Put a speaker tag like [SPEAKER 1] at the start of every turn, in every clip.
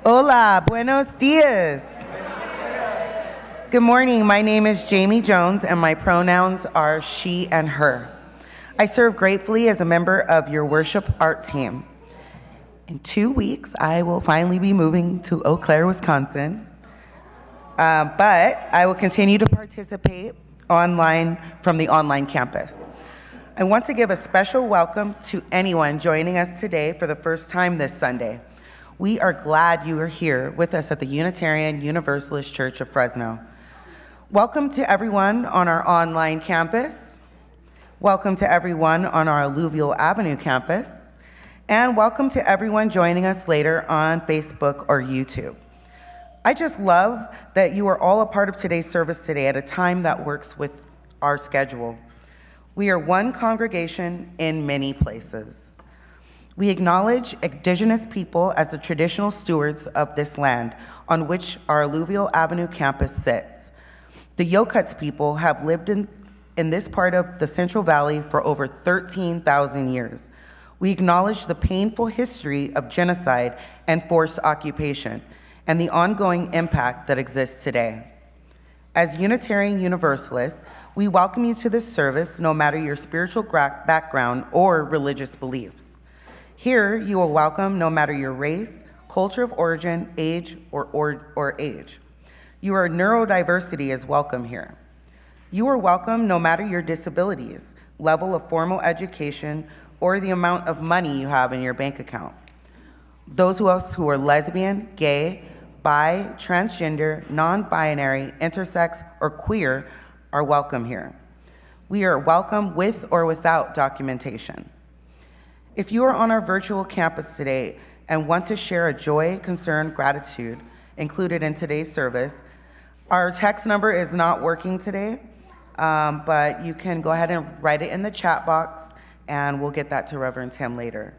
[SPEAKER 1] Hola, buenos dias. Good morning, my name is Jamie Jones and my pronouns are she and her. I serve gratefully as a member of your worship art team. In 2 weeks, I will finally be moving to Eau Claire, Wisconsin. but I will continue to participate online from the online campus. I want to give a special welcome to anyone joining us today for the first time this Sunday. We are glad you are here with us at the Unitarian Universalist Church of Fresno. Welcome to everyone on our online campus. Welcome to everyone on our Alluvial Avenue campus. And welcome to everyone joining us later on Facebook or YouTube. I just love that you are all a part of today's service today at a time that works with our schedule. We are one congregation in many places. We acknowledge Indigenous people as the traditional stewards of this land on which our Alluvial Avenue campus sits. The Yokuts people have lived in this part of the Central Valley for over 13,000 years. We acknowledge the painful history of genocide and forced occupation and the ongoing impact that exists today. As Unitarian Universalists, we welcome you to this service no matter your spiritual background or religious beliefs. Here, you are welcome no matter your race, culture of origin, age, or age. Your neurodiversity is welcome here. You are welcome no matter your disabilities, level of formal education, or the amount of money you have in your bank account. Those of us who are lesbian, gay, bi, transgender, non-binary, intersex, or queer are welcome here. We are welcome with or without documentation. If you are on our virtual campus today and want to share a joy, concern, gratitude included in today's service, our text number is not working today, but you can go ahead and write it in the chat box and we'll get that to Reverend Tim later.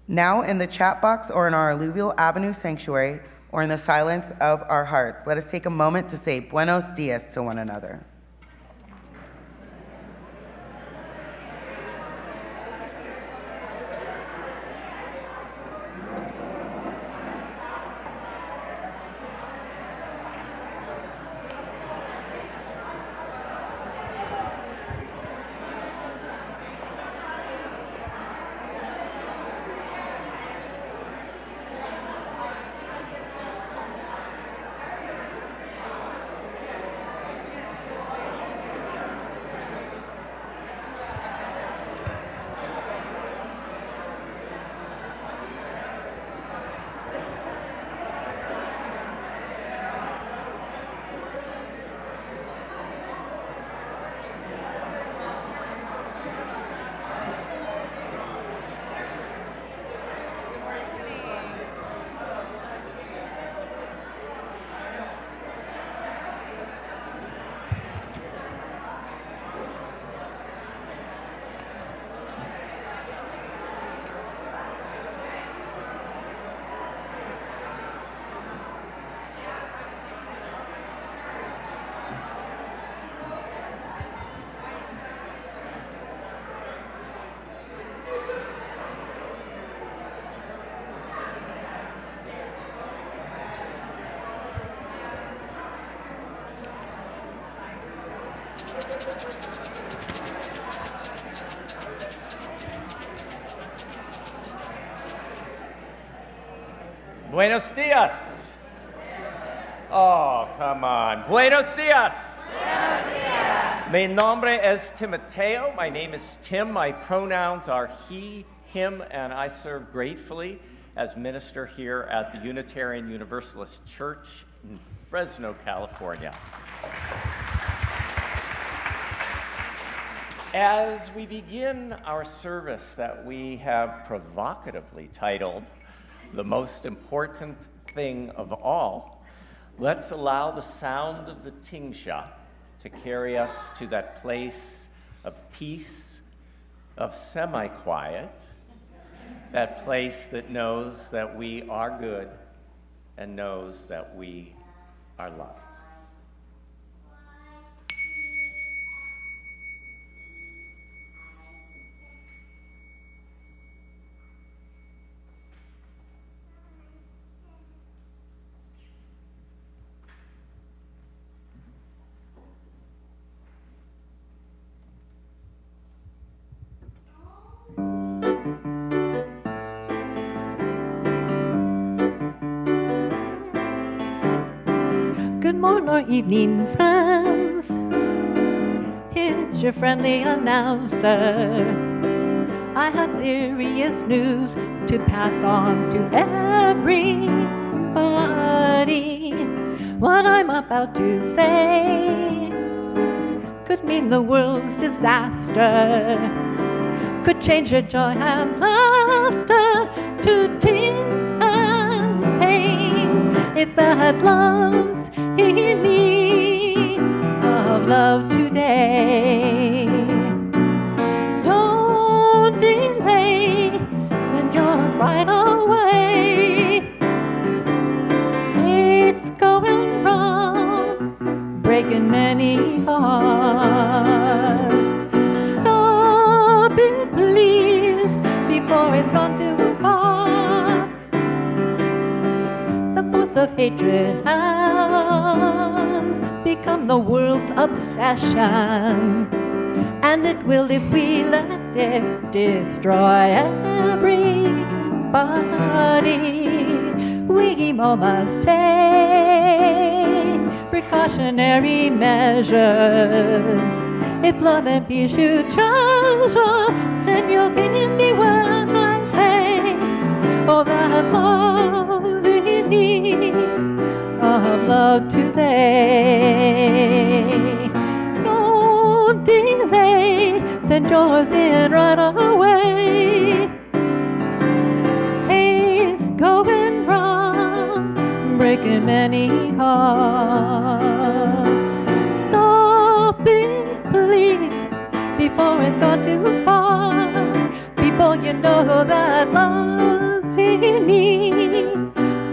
[SPEAKER 1] Now in the chat box or in our Alluvial Avenue Sanctuary or in the silence of our hearts, let us take a moment to say buenos dias to one another.
[SPEAKER 2] Buenos dias. Oh, come on. Buenos dias.
[SPEAKER 3] Buenos dias.
[SPEAKER 2] Mi nombre es Timoteo. My name is Tim. My pronouns are he, him, and I serve gratefully as minister here at the Unitarian Universalist Church in Fresno, California. As we begin our service that we have provocatively titled, "The Most Important Thing of All," let's allow the sound of the tingsha to carry us to that place of peace, of semi-quiet, that place that knows that we are good and knows that we are loved.
[SPEAKER 4] Good morning or evening, friends. Here's your friendly announcer. I have serious news to pass on to everybody. What I'm about to say could mean the world's disaster, could change your joy and laughter to tears and pain. It's the headlines in need of love today. Don't delay, send yours right away. It's going wrong, breaking many hearts. Stop it, please, before it's gone too far. The force of hatred has become the world's obsession, and it will, if we let it, destroy everybody. We all must take precautionary measures. If love and peace you treasure, then you'll hear me when I say, oh, that love's in need of love today. Don't delay, send yours in right away. It's going wrong, breaking many hearts. Stop it, please, before it's gone too far. People, you know that love's in need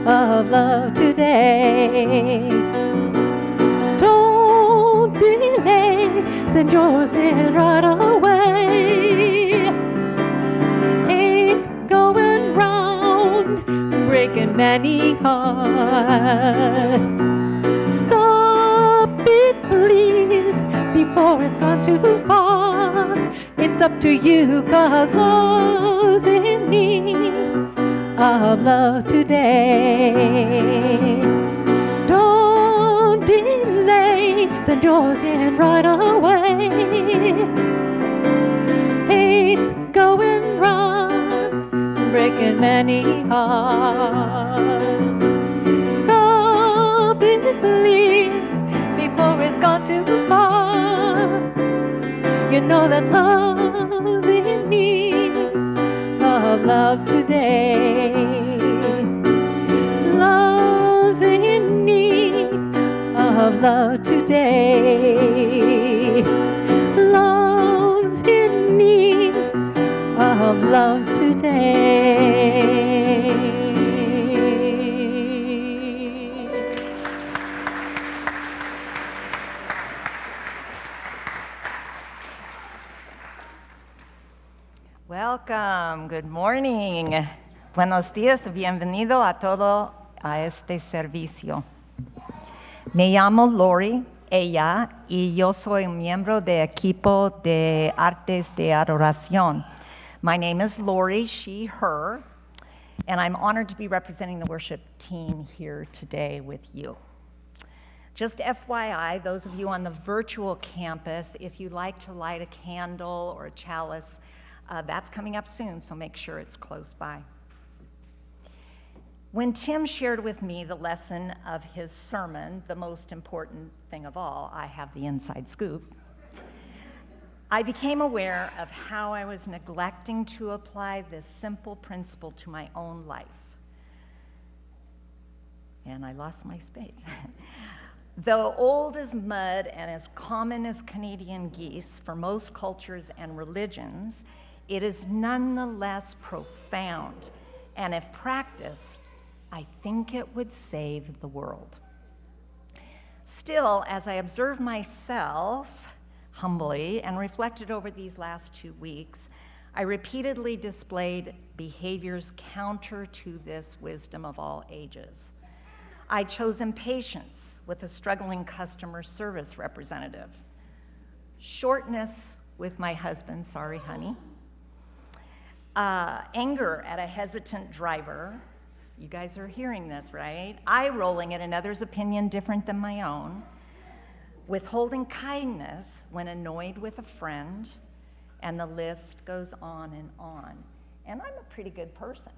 [SPEAKER 4] of love today. Don't delay, send yours in right away. It's going round, breaking many hearts. Stop it, please, before it's gone too far. It's up to you, 'cause love's in need of love today. Don't delay, send yours in right away. It's going wrong, breaking many hearts. Stop it, please, before it's gone too far. You know that love's in need of love today. Love's in need of love today. Love's in need of love today.
[SPEAKER 3] Welcome, good morning. Buenos días, bienvenido a todo a este servicio. Me llamo Lori, ella, y yo soy un miembro del equipo de artes de adoración. My name is Lori, she, her, and I'm honored to be representing the worship team here today with you. Just FYI, those of you on the virtual campus, if you'd like to light a candle or a chalice, that's coming up soon, so make sure it's close by. When Tim shared with me the lesson of his sermon, the most important thing of all, I have the inside scoop, I became aware of how I was neglecting to apply this simple principle to my own life. And I lost my space. Though old as mud and as common as Canadian geese for most cultures and religions, it is nonetheless profound, and if practiced, I think it would save the world. Still, as I observed myself humbly and reflected over these last 2 weeks, I repeatedly displayed behaviors counter to this wisdom of all ages. I chose impatience with a struggling customer service representative, shortness with my husband, sorry honey, anger at a hesitant driver, You guys are hearing this, right? Eye-rolling at another's opinion different than my own. Withholding kindness when annoyed with a friend. And the list goes on and on. And I'm a pretty good person.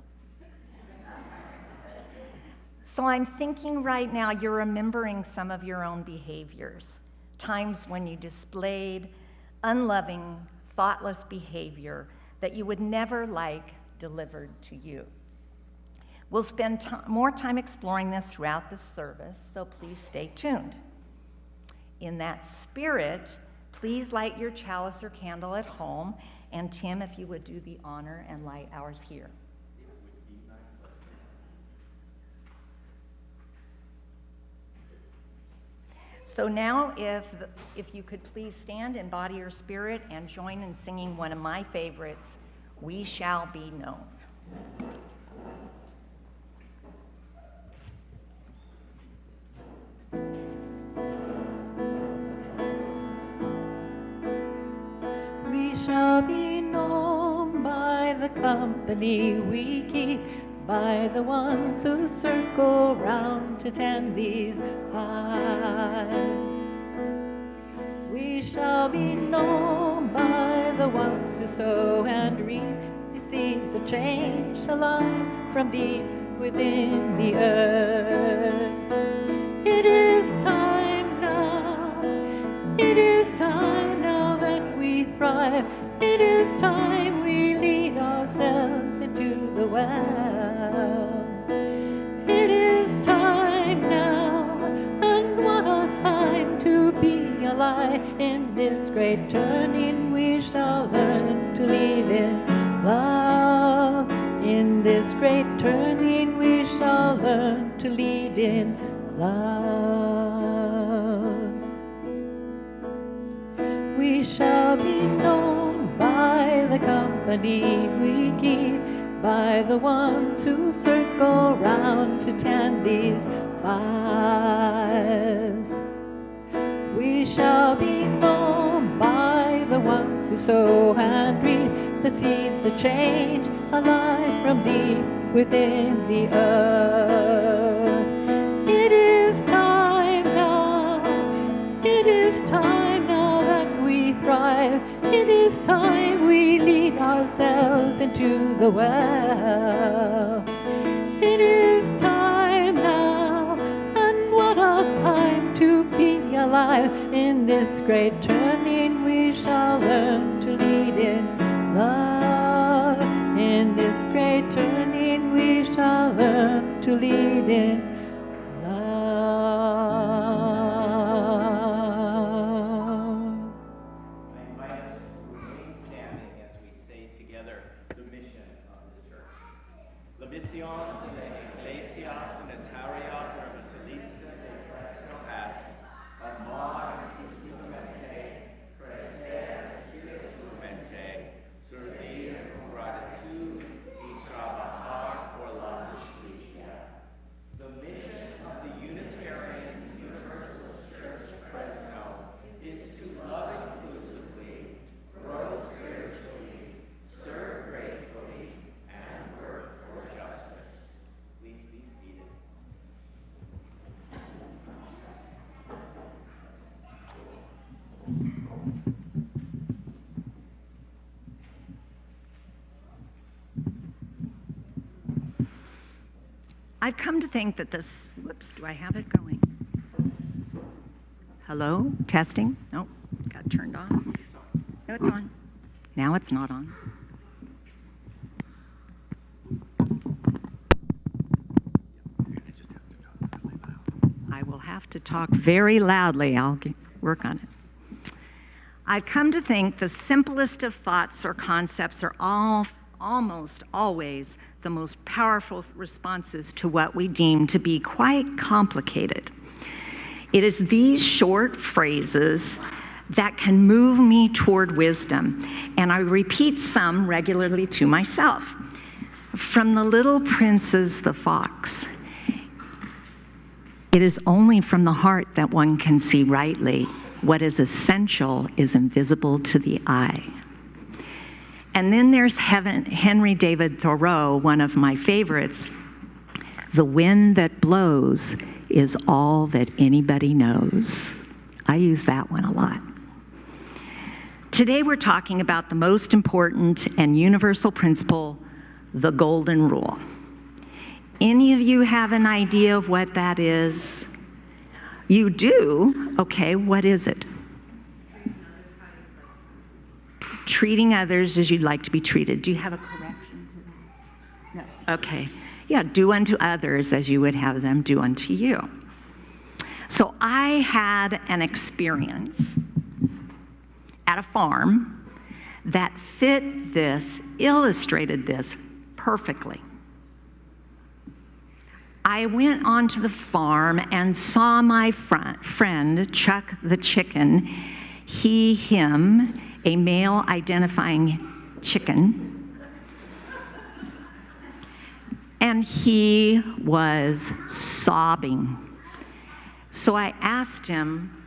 [SPEAKER 3] So I'm thinking right now you're remembering some of your own behaviors, times when you displayed unloving, thoughtless behavior that you would never like delivered to you. We'll spend more time exploring this throughout the service, so please stay tuned. In that spirit, please light your chalice or candle at home, and Tim, if you would do the honor and light ours here. So now, if you could please stand in body or spirit and join in singing one of my favorites, "We Shall Be Known."
[SPEAKER 4] We shall be known by the company we keep, by the ones who circle round to tend these hives. We shall be known by the ones who sow and reap the seeds of change alive from deep within the earth. It is time now, it is time now that we thrive. It is time we lead ourselves into the well. It is time now, and what a time to be alive. In this great turning we shall learn to lead in love. In this great turning we shall learn to lead in love. We shall be known by the company we keep, by the ones who circle round to tend these fires. We shall be known by the ones who sow and reap the seeds of change alive from deep within the earth. It is time now, it is time now that we thrive. It is time we lead ourselves into the well. It is time now, and what a time to be alive. In this great turning we shall learn to lead in love. In this great turning we shall learn to lead in love.
[SPEAKER 2] I invite us to remain standing as we say together the mission of this church. La misión de la Iglesia Unitaria Universalista de Fresno es amar profundamente, crecer espiritualmente, servir con gratitud y trabajar por la justicia. The mission of the Unitarian Universalist Church Fresno is to love inclusively, grow spiritually, serve gratefully, and work for justice. Please be seated.
[SPEAKER 3] I've come to think that this, whoops, do I have it going? Hello, testing? Nope, got turned on. No, it's on. Now it's not on. I will have to talk very loudly. I'll work on it. I've come to think the simplest of thoughts or concepts are almost always the most powerful responses to what we deem to be quite complicated. It is these short phrases that can move me toward wisdom, and I repeat some regularly to myself. From the Little Prince's The Fox, it is only from the heart that one can see rightly. What is essential is invisible to the eye. And then there's Henry David Thoreau, one of my favorites, The wind that blows is all that anybody knows. I use that one a lot. Today we're talking about the most important and universal principle, the golden rule. Any of you have an idea of what that is? You do? Okay, what is it? Treating others as you'd like to be treated. Do you have a correction to that? No. Okay. Yeah, do unto others as you would have them do unto you. So I had an experience at a farm that fit this, illustrated this perfectly. I went onto the farm and saw my friend, Chuck the chicken, he, him, a male identifying chicken, and he was sobbing. So I asked him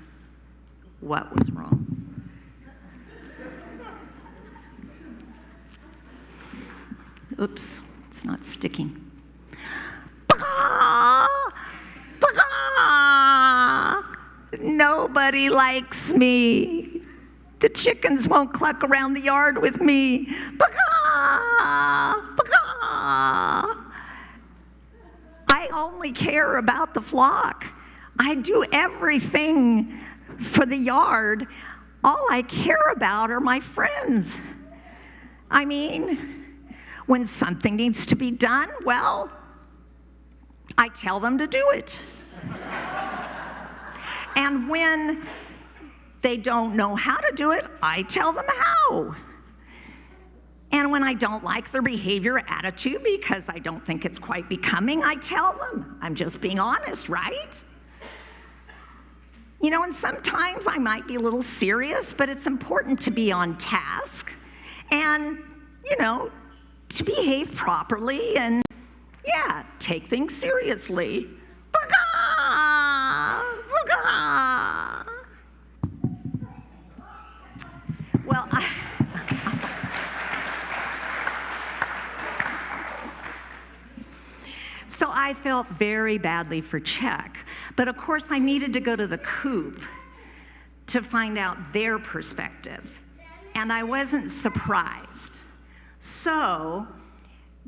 [SPEAKER 3] what was wrong. Oops, it's not sticking. Nobody likes me. The chickens won't cluck around the yard with me. I only care about the flock. I do everything for the yard. All I care about are my friends. I mean, when something needs to be done, well, I tell them to do it. And when they don't know how to do it, I tell them how. And when I don't like their behavior or attitude because I don't think it's quite becoming, I tell them. I'm just being honest, right? You know, and sometimes I might be a little serious, but it's important to be on task and, you know, to behave properly and, yeah, take things seriously. Well, so I felt very badly for Chuck, but of course I needed to go to the coop to find out their perspective, and I wasn't surprised. So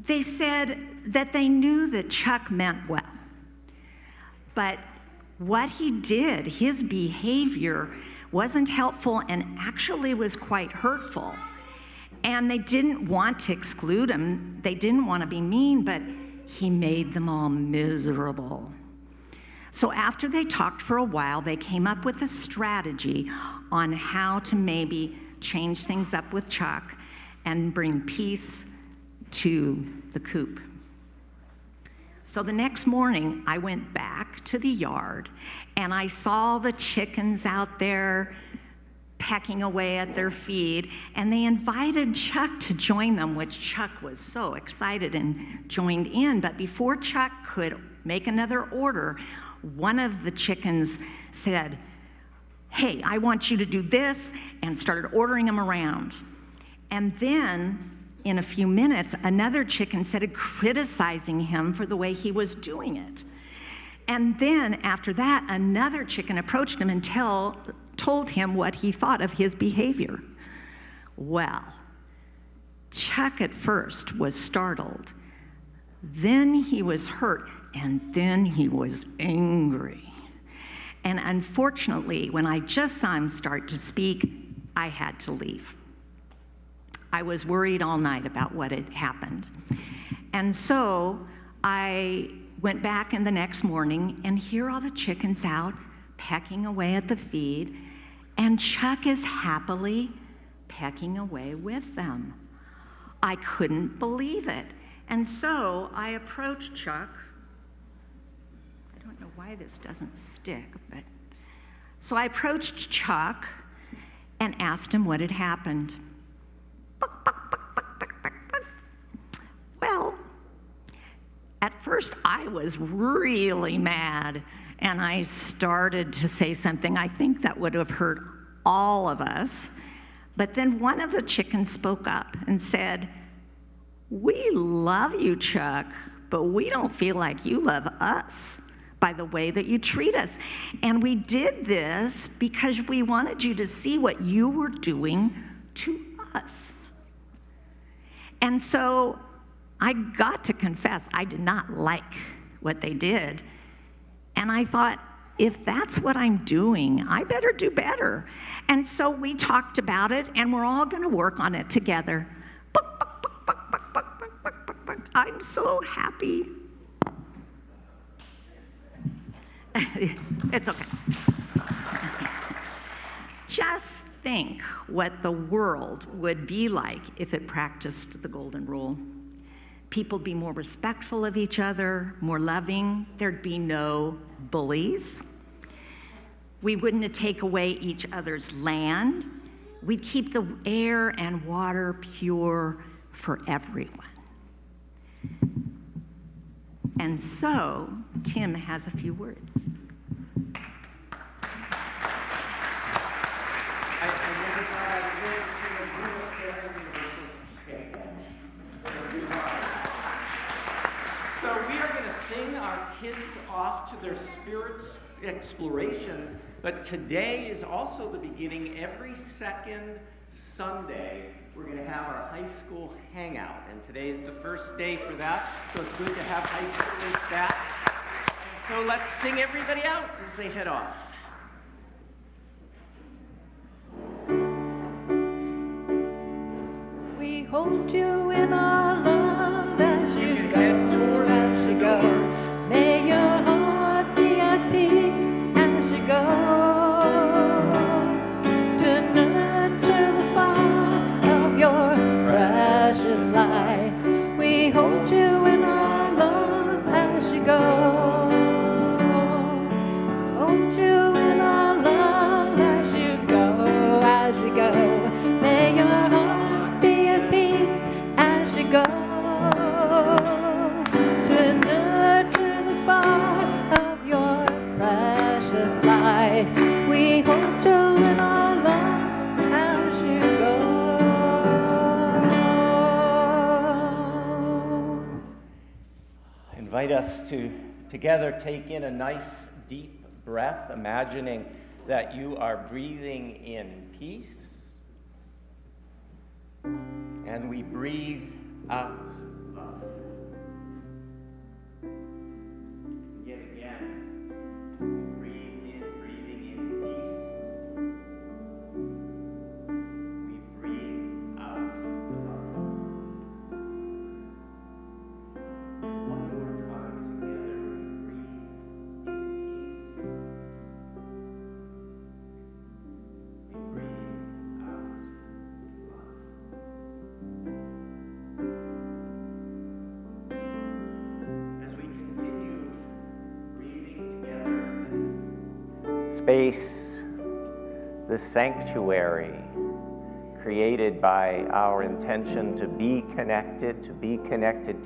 [SPEAKER 3] they said that they knew that Chuck meant well, but what he did, his behavior, wasn't helpful and actually was quite hurtful. And they didn't want to exclude him. They didn't want to be mean, but he made them all miserable. So after they talked for a while, they came up with a strategy on how to maybe change things up with Chuck and bring peace to the coop. So the next morning, I went back to the yard, and I saw the chickens out there pecking away at their feed, and they invited Chuck to join them, which Chuck was so excited and joined in. But before Chuck could make another order, one of the chickens said, "Hey, I want you to do this," and started ordering them around. And then, in a few minutes, another chicken started criticizing him for the way he was doing it. And then, after that, another chicken approached him and told him what he thought of his behavior. Well, Chuck at first was startled. Then he was hurt, and then he was angry. And unfortunately, when I just saw him start to speak, I had to leave. I was worried all night about what had happened. And so I went back in the next morning, and here are the chickens out pecking away at the feed, and Chuck is happily pecking away with them. I couldn't believe it. And so I approached Chuck. I don't know why this doesn't stick, but so I approached Chuck and asked him what had happened. Well, at first I was really mad, and I started to say something I think that would have hurt all of us. But then one of the chickens spoke up and said, "We love you, Chuck, but we don't feel like you love us by the way that you treat us. And we did this because we wanted you to see what you were doing to us. And so I got to confess, I did not like what they did. And I thought, if that's what I'm doing, I better do better. And so we talked about it, and we're all going to work on it together. I'm so happy. It's okay. Just think what the world would be like if it practiced the golden rule. People be more respectful of each other, more loving. There'd be no bullies. We wouldn't take away each other's land. We'd keep the air and water pure for everyone. And so, Tim has a few words.
[SPEAKER 2] So we are going to sing our kids off to their spirits explorations, but today is also the beginning. Every second Sunday, we're going to have our high school hangout, and today is the first day for that, so it's good to have high schoolers back. So let's sing everybody out as they head off.
[SPEAKER 4] We hold you in our love as you go, as you go. May your heart be at peace as you go. To nurture the spark of your precious life. We hold you in our love as you go. Hold you in our love as you go, as you go. May your heart be at peace as you go. To nurture the spark of your precious life. We hold you in our love as you go.
[SPEAKER 2] I invite us to together take in a nice deep breath, imagining that you are breathing in peace, and we breathe out love. Yet again, breathe in, breathing in peace. We breathe out love. One more time together, we breathe in peace. We breathe out love. As we continue breathing together this space, this sanctuary created by our intention to be connected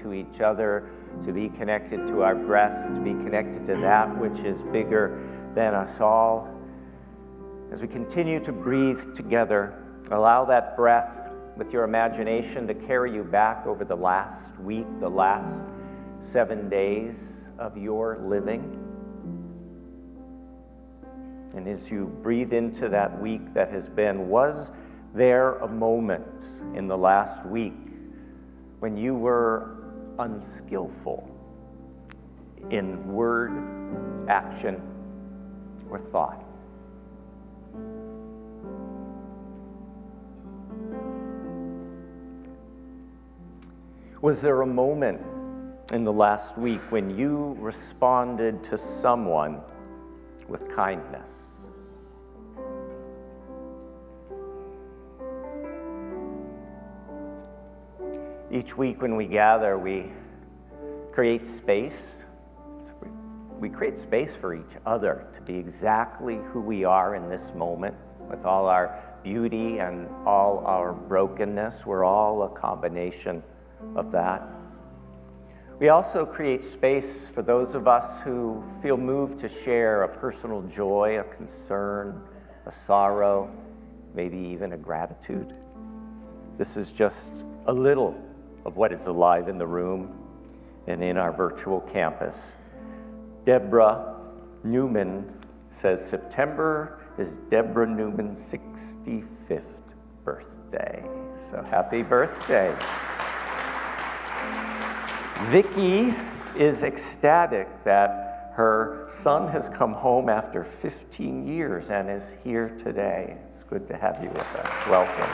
[SPEAKER 2] to each other, to be connected to our breath, to be connected to that which is bigger than us all. As we continue to breathe together, allow that breath with your imagination to carry you back over the last week, the last 7 days of your living. And as you breathe into that week that has been, was there a moment in the last week when you were unskillful in word, action, or thought? Was there a moment in the last week when you responded to someone with kindness? Each week when we gather, we create space. We create space for each other to be exactly who we are in this moment, with all our beauty and all our brokenness. We're all a combination of that. We also create space for those of us who feel moved to share a personal joy, a concern, a sorrow, maybe even a gratitude. This is just a little of what is alive in the room. and in our virtual campus. Deborah Newman says September is Deborah Newman's 65th birthday. So happy birthday. Vicki is ecstatic that her son has come home after 15 years and is here today. It's good to have you with us. Welcome.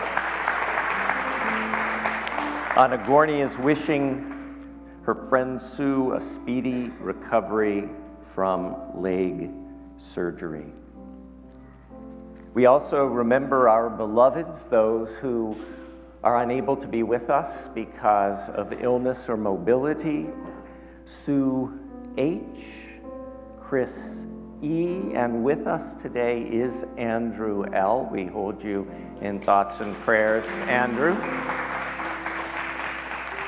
[SPEAKER 2] Anna Gorney is wishing her friend Sue a speedy recovery from leg surgery. We also remember our beloveds, those who are unable to be with us because of illness or mobility. Sue H., Chris E., and with us today is Andrew L. We hold you in thoughts and prayers, Andrew.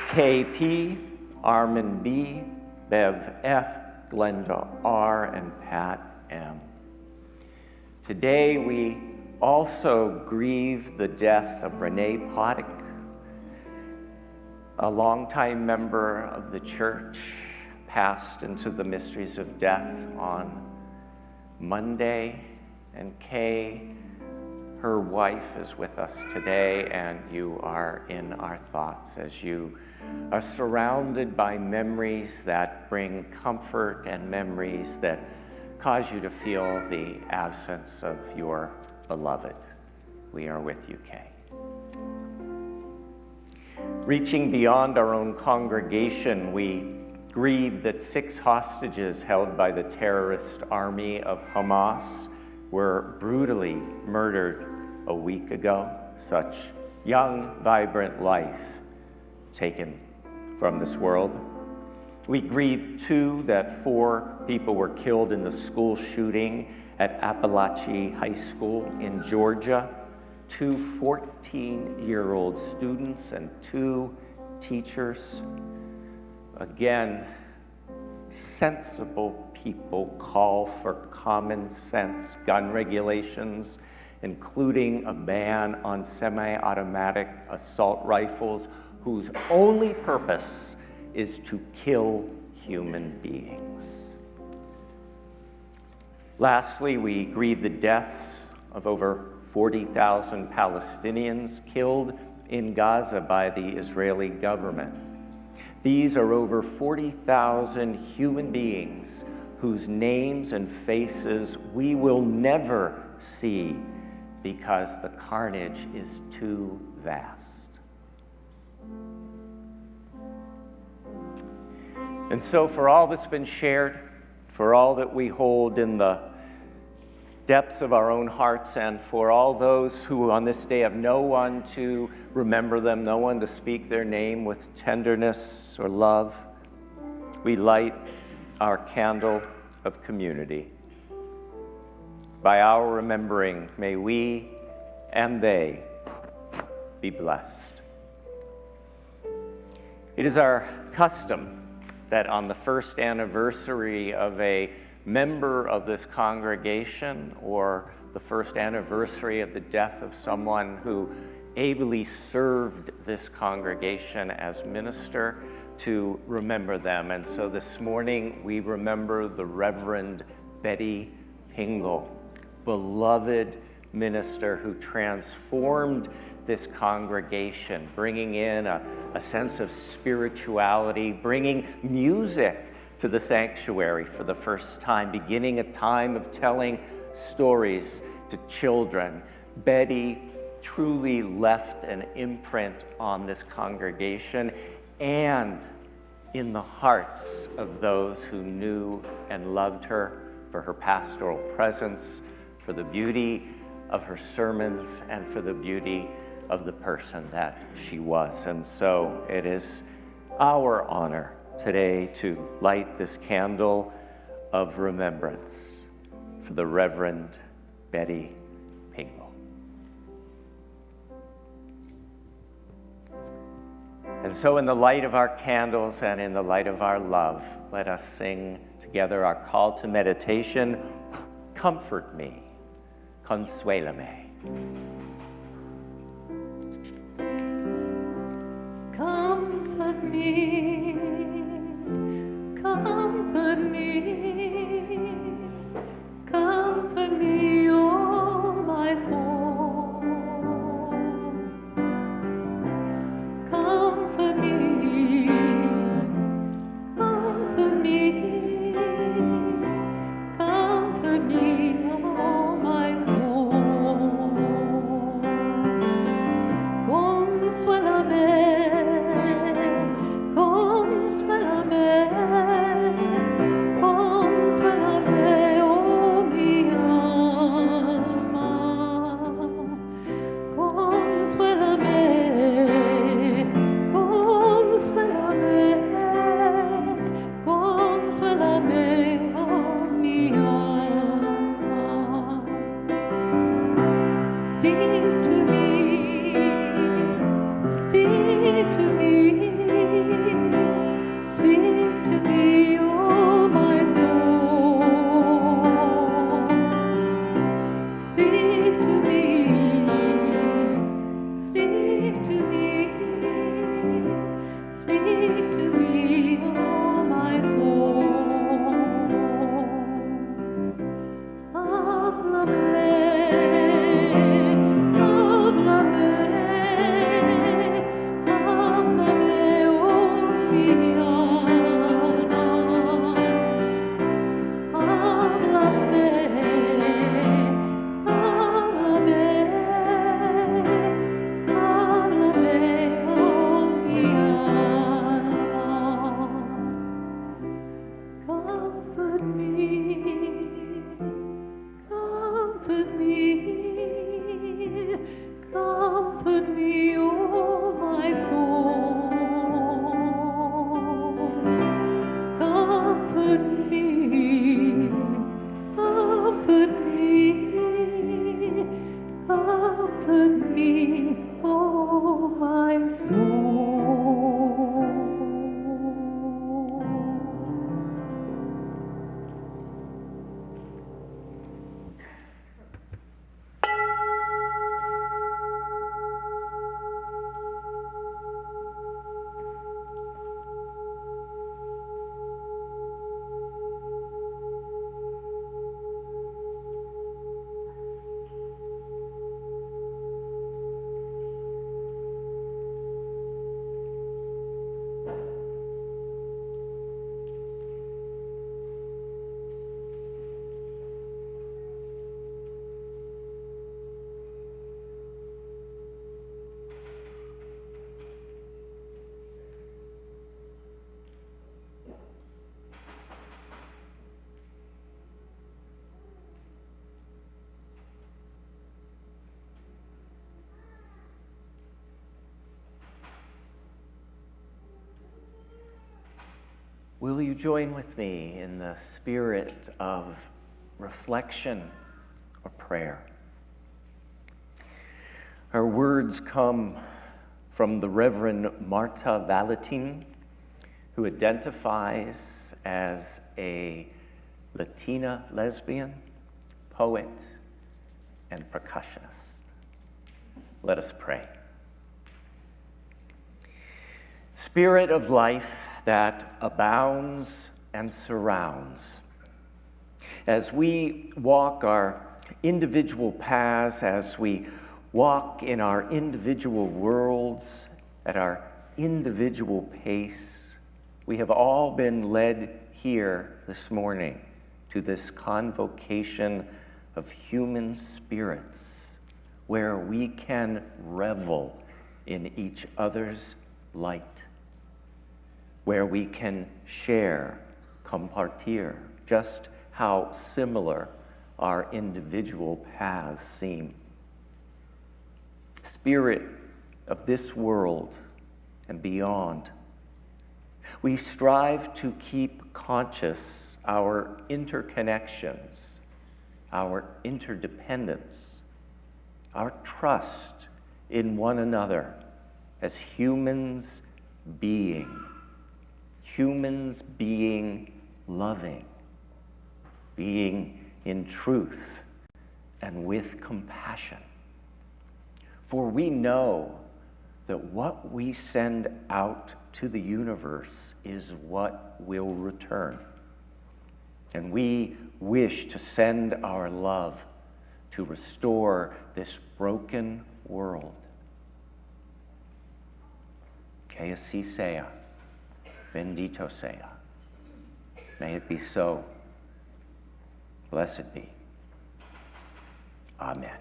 [SPEAKER 2] KP, Armin B., Bev F., Glenda R., and Pat M. Today we also grieve the death of Renee Potick, a longtime member of the church, passed into the mysteries of death on Monday. And Kay, her wife, is with us today, and you are in our thoughts as you are surrounded by memories that bring comfort and memories that cause you to feel the absence of your beloved. We are with you, Kay. Reaching beyond our own congregation, we grieve that 6 hostages held by the terrorist army of Hamas were brutally murdered a week ago. Such young, vibrant life taken from this world. We grieve, too, that 4 people were killed in the school shooting at Appalachia High School in Georgia. 2 14-year-old students and 2 teachers. Again, sensible people call for common sense gun regulations, including a ban on semi-automatic assault rifles whose only purpose is to kill human beings. Lastly, we grieve the deaths of over 40,000 Palestinians killed in Gaza by the Israeli government. These are over 40,000 human beings whose names and faces we will never see because the carnage is too vast. And so for all that's been shared, for all that we hold in the depths of our own hearts, and for all those who on this day have no one to remember them, no one to speak their name with tenderness or love, we light our candle of community. By our remembering, may we and they be blessed. It is our custom that on the first anniversary of a member of this congregation, or the first anniversary of the death of someone who ably served this congregation as minister, to remember them. And so this morning we remember the Reverend Betty Pingle, beloved minister who transformed this congregation, bringing in a sense of spirituality, bringing music to the sanctuary for the first time, beginning a time of telling stories to children. Betty truly left an imprint on this congregation and in the hearts of those who knew and loved her, for her pastoral presence, for the beauty of her sermons, and for the beauty of the person that she was. And so it is our honor today to light this candle of remembrance for the Reverend Betty Pingle. And so in the light of our candles and in the light of our love, let us sing together our call to meditation, Comfort Me, Consuélame.
[SPEAKER 4] Comfort me, comfort me, oh my soul. Comfort me, comfort me, comfort me, oh my soul.
[SPEAKER 2] Will you join with me in the spirit of reflection or prayer? Our words come from the Reverend Marta Valentin, who identifies as a Latina lesbian, poet, and percussionist. Let us pray. Spirit of life that abounds and surrounds, as we walk our individual paths, as we walk in our individual worlds at our individual pace, we have all been led here this morning to this convocation of human spirits, where we can revel in each other's light, where we can share, compartir, just how similar our individual paths seem. Spirit of this world and beyond, we strive to keep conscious our interconnections, our interdependence, our trust in one another as humans being loving, being in truth and with compassion. For we know that what we send out to the universe is what will return. And we wish to send our love to restore this broken world. Que así sea. Bendito sea. May it be so. Blessed be. Amen.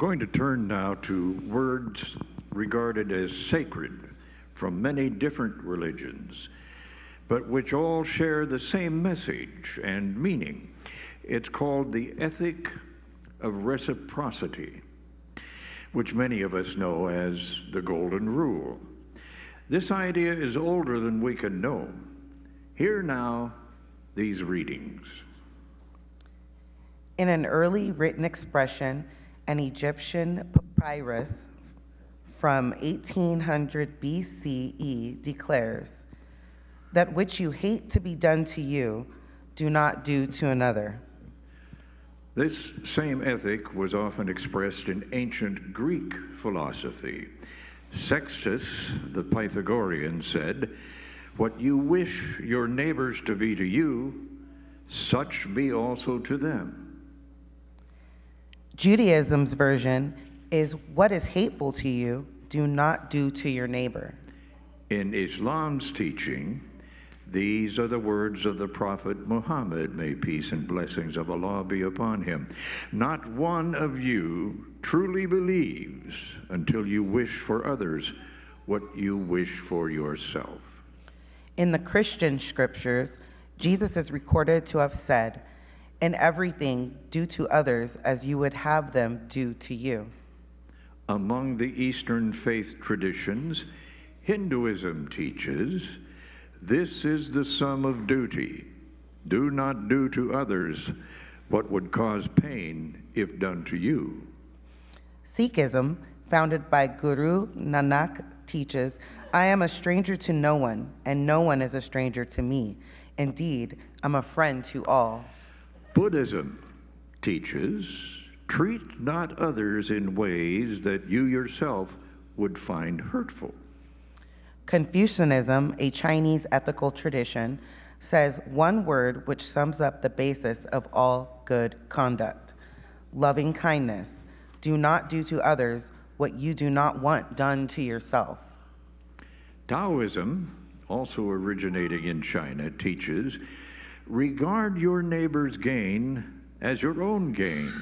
[SPEAKER 5] going to turn now to words regarded as sacred from many different religions, but which all share the same message and meaning. It's called the ethic of reciprocity, which many of us know as the Golden Rule. This idea is older than we can know. Hear now these readings.
[SPEAKER 1] In an early written expression, an Egyptian papyrus from 1800 BCE declares, "That which you hate to be done to you, do not do to another."
[SPEAKER 5] This same ethic was often expressed in ancient Greek philosophy. Sextus, the Pythagorean, said, "What you wish your neighbors to be to you, such be also to them."
[SPEAKER 1] Judaism's version is, "What is hateful to you, do not do to your neighbor."
[SPEAKER 5] In Islam's teaching, these are the words of the Prophet Muhammad, may peace and blessings of Allah be upon him. "Not one of you truly believes until you wish for others what you wish for yourself."
[SPEAKER 1] In the Christian scriptures, Jesus is recorded to have said, "In everything, do to others as you would have them do to you."
[SPEAKER 5] Among the Eastern faith traditions, Hinduism teaches, "This is the sum of duty. Do not do to others what would cause pain if done to you."
[SPEAKER 1] Sikhism, founded by Guru Nanak, teaches, "I am a stranger to no one, and no one is a stranger to me. Indeed, I'm a friend to all."
[SPEAKER 5] Buddhism teaches, "Treat not others in ways that you yourself would find hurtful."
[SPEAKER 1] Confucianism, a Chinese ethical tradition, says one word which sums up the basis of all good conduct: loving kindness. Do not do to others what you do not want done to yourself.
[SPEAKER 5] Taoism, also originating in China, teaches, "Regard your neighbor's gain as your own gain,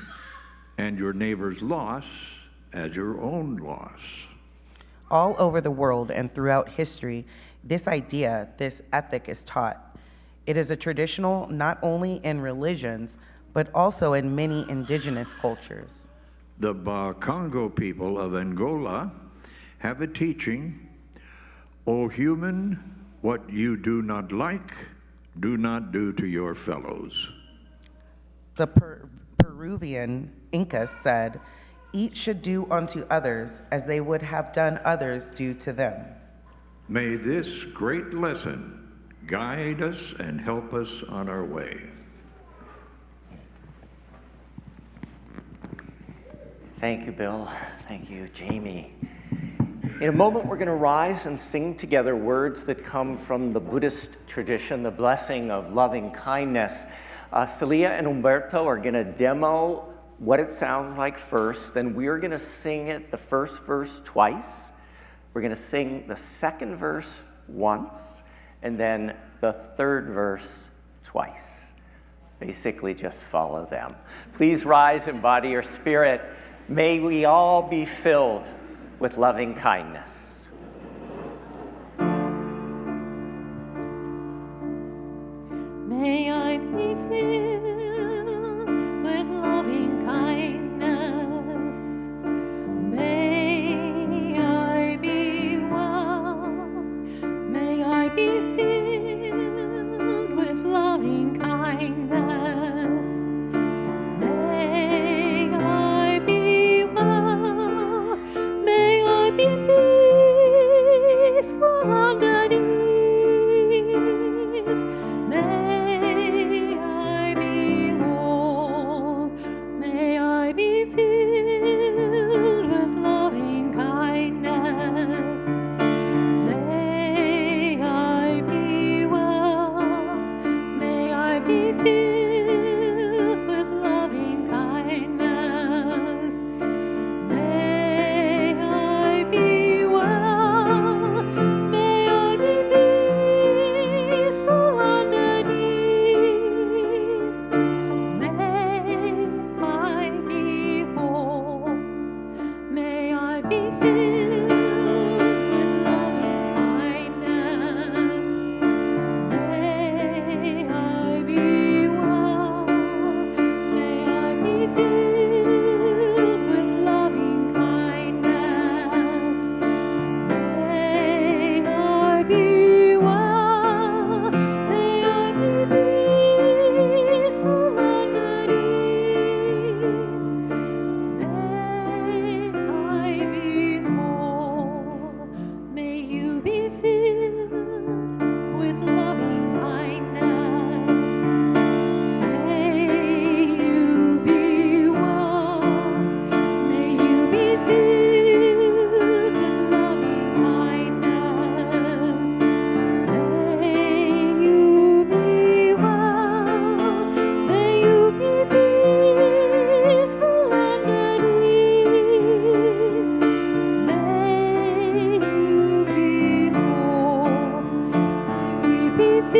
[SPEAKER 5] and your neighbor's loss as your own loss."
[SPEAKER 1] All over the world and throughout history, this idea, this ethic is taught. It is a traditional not only in religions, but also in many indigenous cultures.
[SPEAKER 5] The Ba-Congo people of Angola have a teaching, "O human, what you do not like, do not do to your fellows."
[SPEAKER 1] The Peruvian Incas said, "Each should do unto others as they would have done others do to them."
[SPEAKER 5] May this great lesson guide us and help us on our way.
[SPEAKER 2] Thank you, Bill. Thank you, Jamie. In a moment, we're going to rise and sing together words that come from the Buddhist tradition, the blessing of loving kindness. Celia and Humberto are going to demo what it sounds like first. Then we're going to sing it, the first verse twice. We're going to sing the second verse once, and then the third verse twice. Basically, just follow them. Please rise, embody your spirit. May we all be filled with loving kindness.
[SPEAKER 4] May I be filled with loving kindness. May I be well. May I be filled with loving kindness. May I be well. May I be peaceful underneath. May I be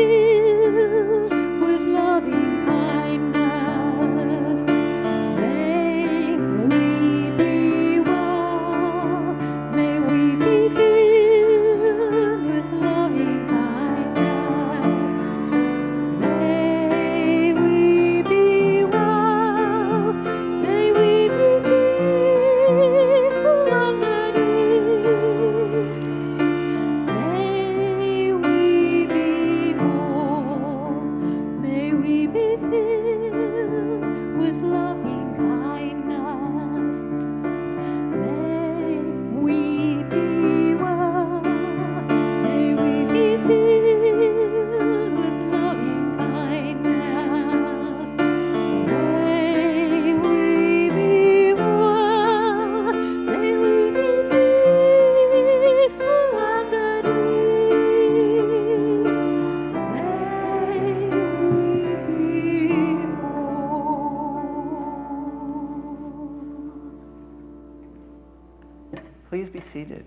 [SPEAKER 4] filled with loving kindness. May we be well. May we be filled with loving kindness. May we be well. May we be peaceful and at ease. May we be whole. May we be filled with loving kindness. May we be well. May we be filled with loving kindness. May we be well. May we be peaceful and at ease. May we be whole.
[SPEAKER 2] Please be seated.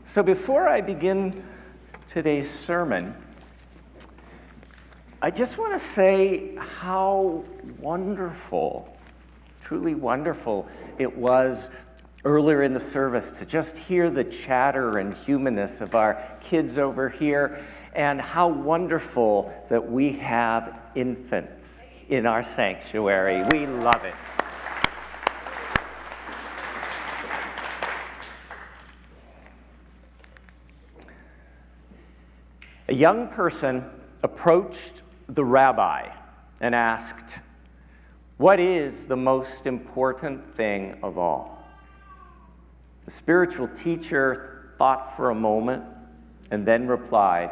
[SPEAKER 2] So before I begin today's sermon, I just want to say how wonderful, truly wonderful it was earlier in the service to just hear the chatter and humanness of our kids over here, and how wonderful that we have infants in our sanctuary. We love it. A young person approached the rabbi and asked, "What is the most important thing of all?" The spiritual teacher thought for a moment and then replied,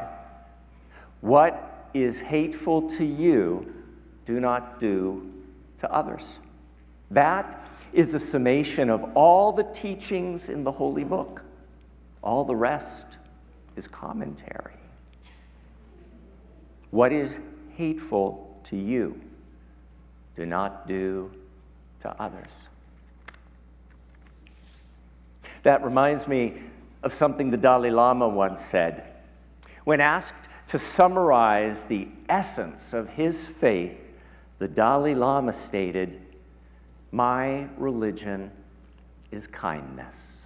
[SPEAKER 2] "What is hateful to you, do not do to others." That is the summation of all the teachings in the Holy Book. All the rest is commentary. What is hateful to you, do not do to others. That reminds me of something the Dalai Lama once said. When asked to summarize the essence of his faith, the Dalai Lama stated, "My religion is kindness."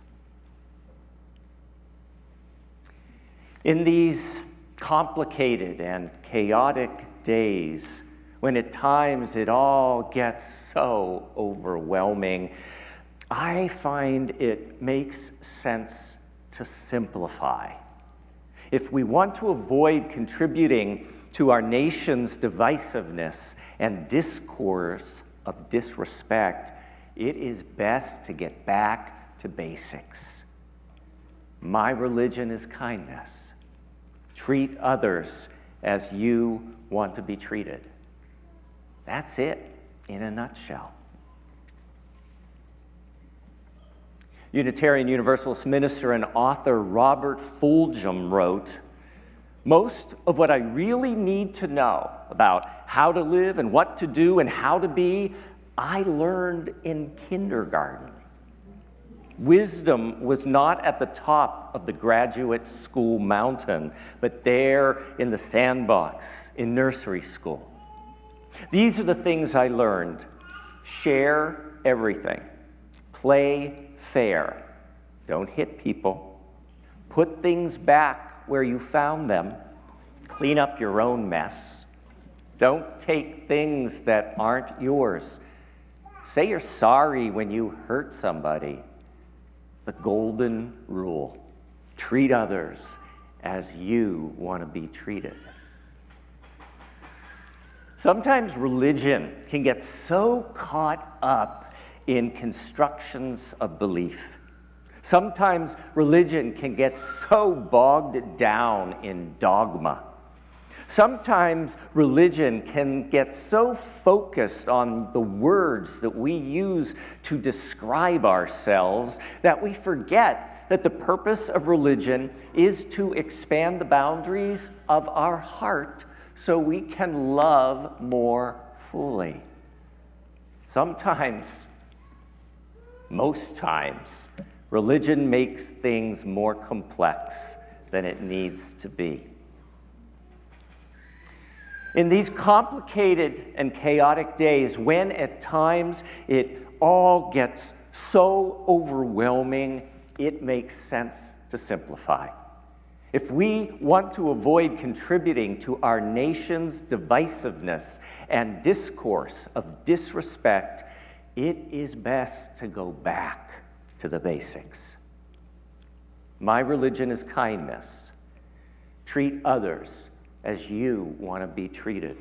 [SPEAKER 2] In these complicated and chaotic days, when at times it all gets so overwhelming, I find it makes sense to simplify. If we want to avoid contributing to our nation's divisiveness and discourse of disrespect, it is best to get back to basics. My religion is kindness. Treat others as you want to be treated. That's it in a nutshell. Unitarian Universalist minister and author Robert Fulghum wrote, "Most of what I really need to know about how to live and what to do and how to be, I learned in kindergarten. Wisdom was not at the top of the graduate school mountain, but there in the sandbox in nursery school. These are the things I learned. Share everything. Play fair. Don't hit people. Put things back where you found them. Clean up your own mess. Don't take things that aren't yours. Say you're sorry when you hurt somebody. The golden rule. Treat others as you want to be treated." Sometimes religion can get so caught up in constructions of belief. Sometimes religion can get so bogged down in dogma. Sometimes religion can get so focused on the words that we use to describe ourselves that we forget that the purpose of religion is to expand the boundaries of our heart so we can love more fully. Sometimes, most times, Religion makes things more complex than it needs to be. In these complicated and chaotic days, when at times it all gets so overwhelming, it makes sense to simplify. If we want to avoid contributing to our nation's divisiveness and discourse of disrespect, it is best to go back to the basics. My religion is kindness. Treat others as you want to be treated.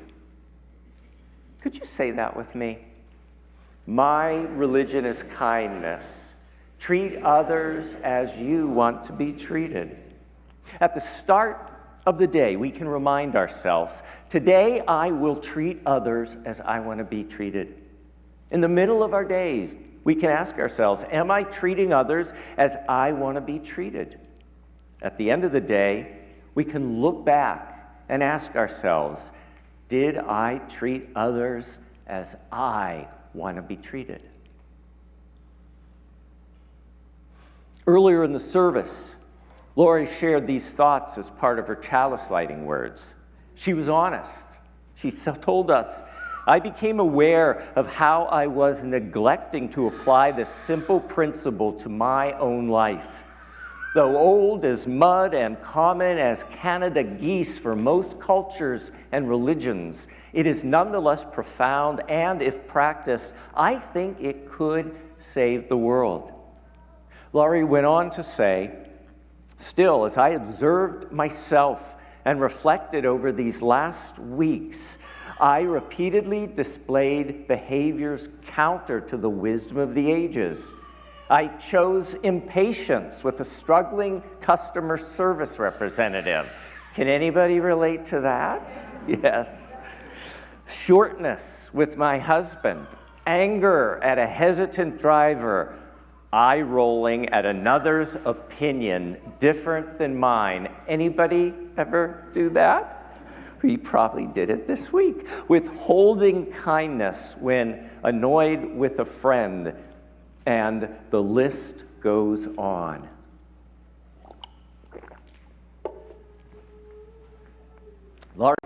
[SPEAKER 2] Could you say that with me? My religion is kindness. Treat others as you want to be treated. At the start of the day, we can remind ourselves, today I will treat others as I want to be treated. In the middle of our days, we can ask ourselves, am I treating others as I want to be treated? At the end of the day, we can look back and ask ourselves, did I treat others as I want to be treated? Earlier in the service, Lori shared these thoughts as part of her chalice lighting words. She was honest. She told us, I became aware of how I was neglecting to apply this simple principle to my own life. Though old as mud and common as Canada geese for most cultures and religions, it is nonetheless profound, and if practiced, I think it could save the world. Laurie went on to say, still, as I observed myself and reflected over these last weeks, I repeatedly displayed behaviors counter to the wisdom of the ages. I chose impatience with a struggling customer service representative. Can anybody relate to that? Yes. Shortness with my husband, anger at a hesitant driver, eye rolling at another's opinion different than mine. Anybody ever do that? We probably did it this week. Withholding kindness when annoyed with a friend, and the list goes on. Laurie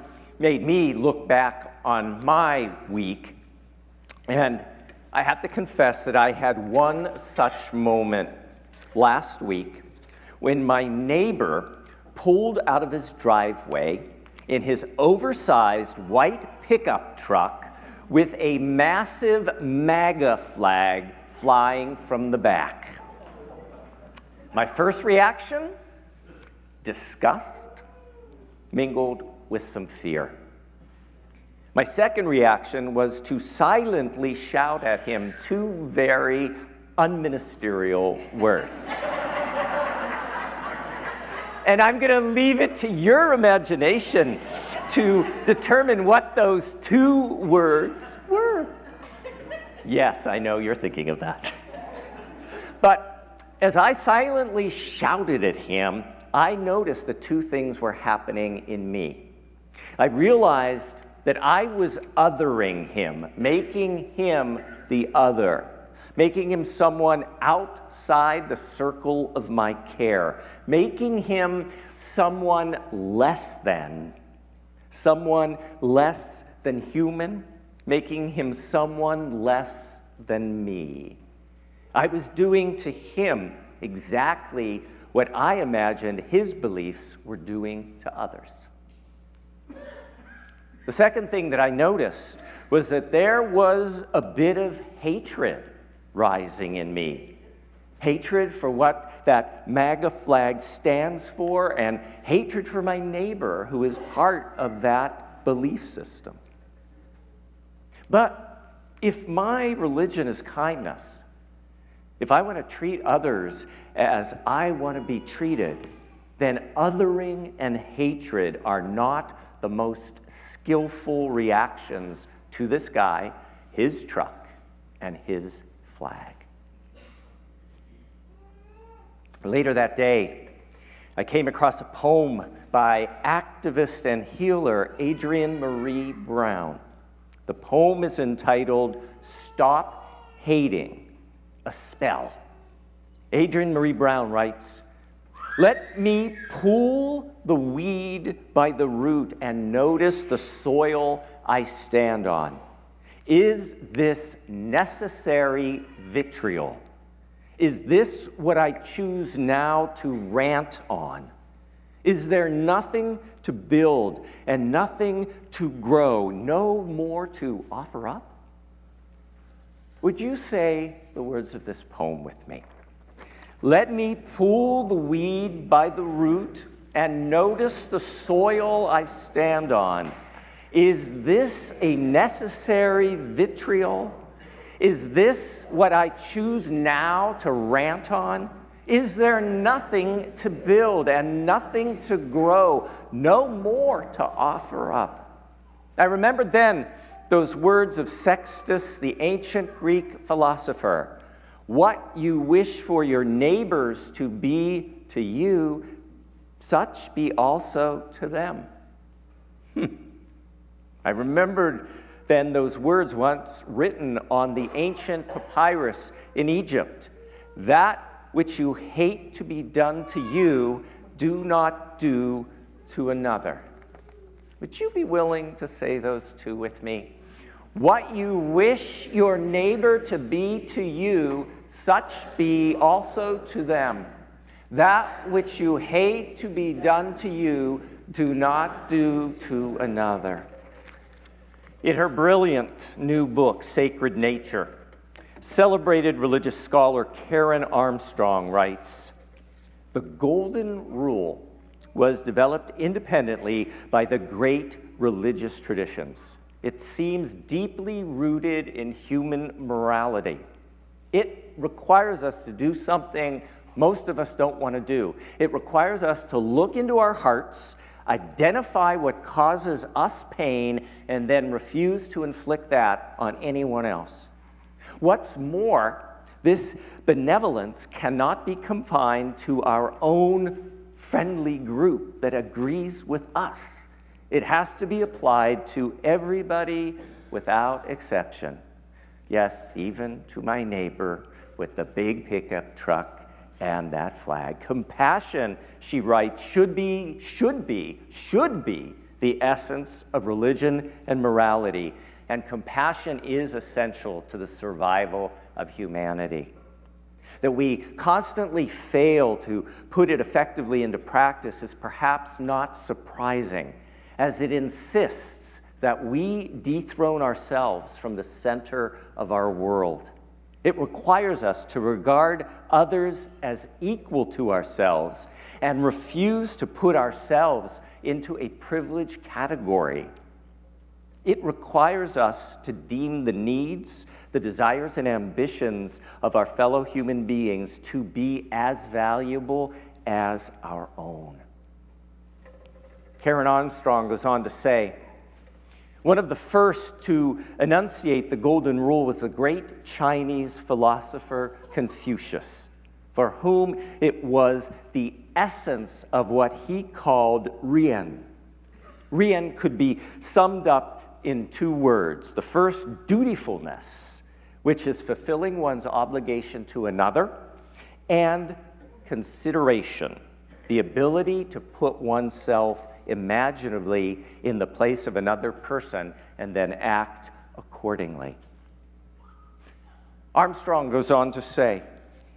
[SPEAKER 2] made me look back on my week, and I have to confess that I had one such moment last week when my neighbor pulled out of his driveway in his oversized white pickup truck with a massive MAGA flag flying from the back. My first reaction? Disgust mingled with some fear. My second reaction was to silently shout at him two very unministerial words. And I'm going to leave it to your imagination to determine what those two words were. Yes, I know you're thinking of that. But as I silently shouted at him, I noticed that two things were happening in me. I realized that I was othering him, making him the other, making him someone outside the circle of my care, making him someone less than human, making him someone less than me. I was doing to him exactly what I imagined his beliefs were doing to others. The second thing that I noticed was that there was a bit of hatred rising in me. Hatred for what that MAGA flag stands for, and hatred for my neighbor who is part of that belief system. But if my religion is kindness, if I want to treat others as I want to be treated, then othering and hatred are not the most skillful reactions to this guy, his truck, and his flag. Later that day, I came across a poem by activist and healer Adrienne Marie Brown. The poem is entitled, "Stop Hating, a Spell." Adrienne Marie Brown writes, "Let me pull the weed by the root and notice the soil I stand on. Is this necessary vitriol? Is this what I choose now to rant on? Is there nothing to build and nothing to grow, no more to offer up?" Would you say the words of this poem with me? Let me pull the weed by the root and notice the soil I stand on. Is this a necessary vitriol? Is this what I choose now to rant on? Is there nothing to build and nothing to grow, no more to offer up? I remembered then those words of Sextus, the ancient Greek philosopher. What you wish for your neighbors to be to you, such be also to them. I remembered then those words once written on the ancient papyrus in Egypt. That which you hate to be done to you, do not do to another. Would you be willing to say those two with me? What you wish your neighbor to be to you, such be also to them. That which you hate to be done to you, do not do to another. In her brilliant new book, Sacred Nature, celebrated religious scholar Karen Armstrong writes, "The golden rule was developed independently by the great religious traditions. It seems deeply rooted in human morality. It requires us to do something most of us don't want to do. It requires us to look into our hearts, identify what causes us pain, and then refuse to inflict that on anyone else. What's more, this benevolence cannot be confined to our own friendly group that agrees with us. It has to be applied to everybody without exception. Yes, even to my neighbor with the big pickup truck and that flag. Compassion," she writes, should be the essence of religion and morality. And compassion is essential to the survival of humanity. That we constantly fail to put it effectively into practice is perhaps not surprising, as it insists that we dethrone ourselves from the center of our world. It requires us to regard others as equal to ourselves and refuse to put ourselves into a privileged category. It requires us to deem the needs, the desires, and ambitions of our fellow human beings to be as valuable as our own. Karen Armstrong goes on to say, "One of the first to enunciate the golden rule was the great Chinese philosopher Confucius, for whom it was the essence of what he called Rian. Rian could be summed up in two words. The first, dutifulness, which is fulfilling one's obligation to another, and consideration, the ability to put oneself imaginatively in the place of another person and then act accordingly." Armstrong goes on to say,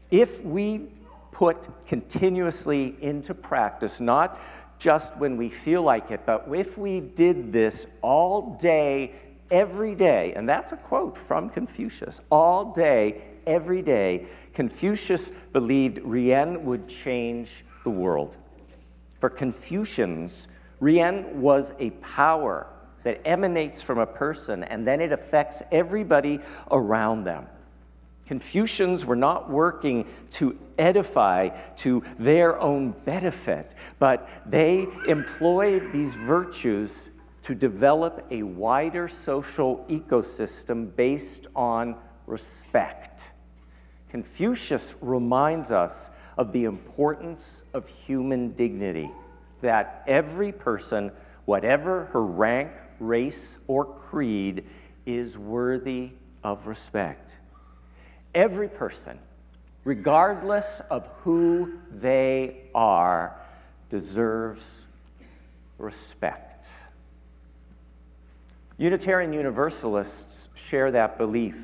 [SPEAKER 2] if we put continuously into practice, not just when we feel like it, but if we did this all day, every day, and that's a quote from Confucius, all day, every day, Confucius believed Rian would change the world. For Confucians, Rian was a power that emanates from a person, and then it affects everybody around them. Confucians were not working to edify to their own benefit, but they employed these virtues to develop a wider social ecosystem based on respect. Confucius reminds us of the importance of human dignity, that every person, whatever her rank, race, or creed, is worthy of respect. Every person, regardless of who they are, deserves respect. Unitarian Universalists share that belief.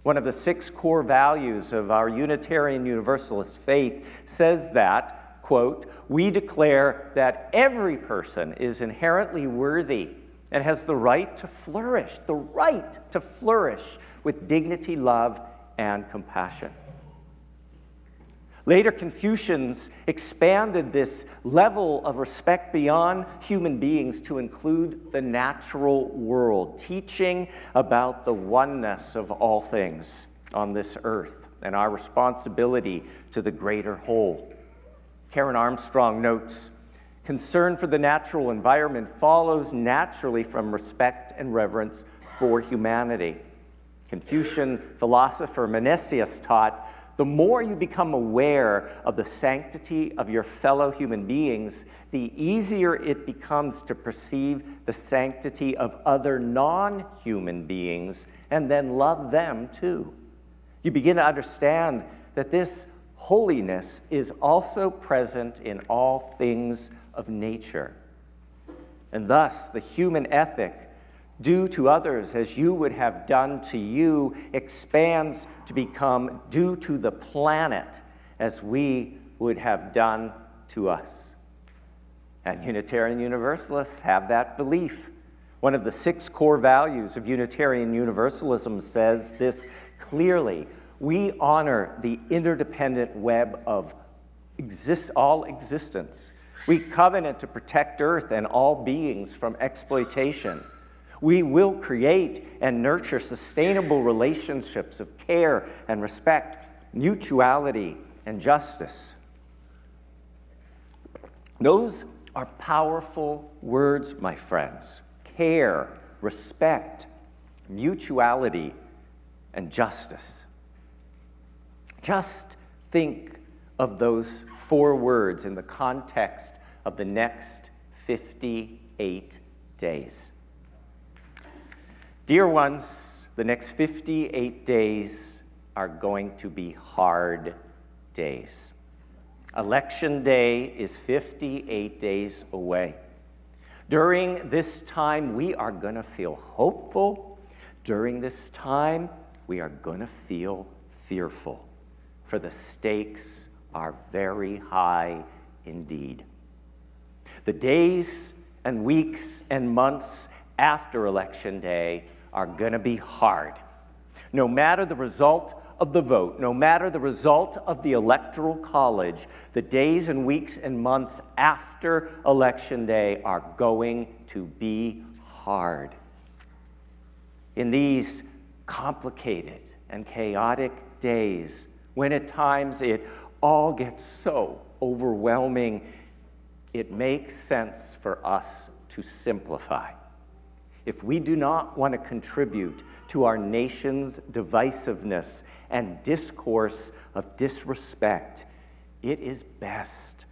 [SPEAKER 2] One of the 6 core values of our Unitarian Universalist faith says that, quote, "We declare that every person is inherently worthy and has the right to flourish with dignity, love, and compassion." Later Confucians expanded this level of respect beyond human beings to include the natural world, teaching about the oneness of all things on this earth and our responsibility to the greater whole. Karen Armstrong notes, "Concern for the natural environment follows naturally from respect and reverence for humanity." Confucian philosopher Mencius taught, "The more you become aware of the sanctity of your fellow human beings, the easier it becomes to perceive the sanctity of other non-human beings and then love them too. You begin to understand that this holiness is also present in all things of nature. And thus, the human ethic, do to others as you would have done to you, expands to become do to the planet as we would have done to us." And Unitarian Universalists have that belief. One of the 6 core values of Unitarian Universalism says this clearly: we honor the interdependent web of all existence. We covenant to protect Earth and all beings from exploitation. We will create and nurture sustainable relationships of care and respect, mutuality and justice. Those are powerful words, my friends. Care, respect, mutuality, and justice. Just think of those 4 words in the context of the next 58 days. Dear ones, the next 58 days are going to be hard days. Election Day is 58 days away. During this time, we are going to feel hopeful. During this time, we are going to feel fearful, for the stakes are very high indeed. The days and weeks and months after Election Day are going to be hard. No matter the result of the vote, no matter the result of the Electoral College, the days and weeks and months after Election Day are going to be hard. In these complicated and chaotic days, when at times it all gets so overwhelming, it makes sense for us to simplify. If we do not want to contribute to our nation's divisiveness and discourse of disrespect, it is best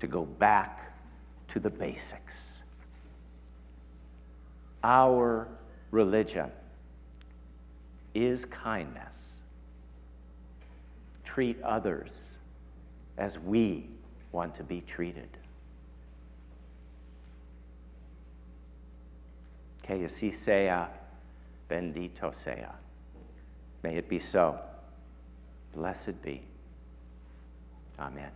[SPEAKER 2] to go back to the basics. Our religion is kindness. Treat others as we want to be treated. Que así sea, bendito sea. May it be so. Blessed be. Amen.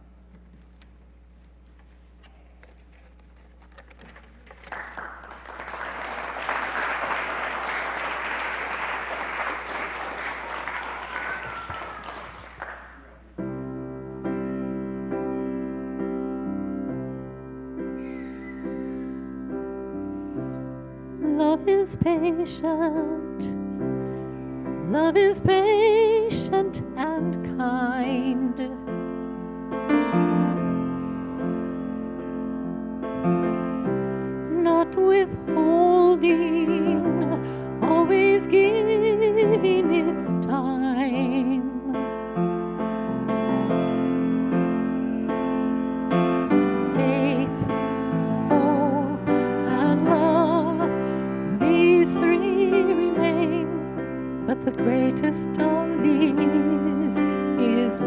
[SPEAKER 4] Love is patient. Love is patient and kind. Not withholding, always giving its time. Faith, hope, and love, these 3 remain, but the greatest of these is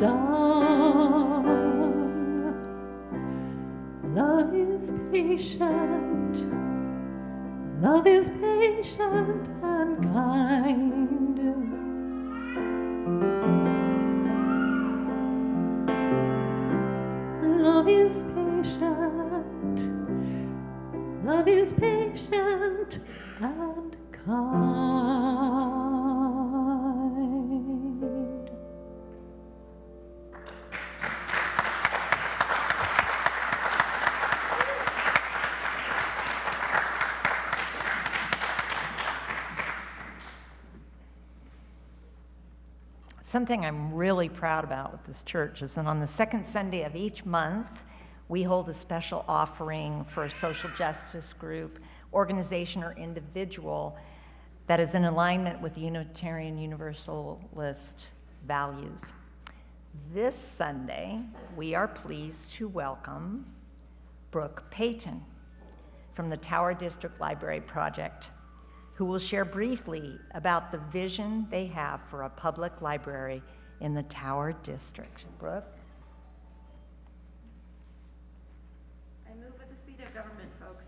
[SPEAKER 4] undone. Love is patient, love is patient and kind. Love is patient, love is patient and kind.
[SPEAKER 3] Something I'm really proud about with this church is that on the second Sunday of each month, we hold a special offering for a social justice group, organization, or individual that is in alignment with Unitarian Universalist values. This Sunday, we are pleased to welcome Brooke Payton from the Tower District Library Project, who will share briefly about the vision they have for a public library in the Tower District. Brooke?
[SPEAKER 6] I move with the speed of government, folks.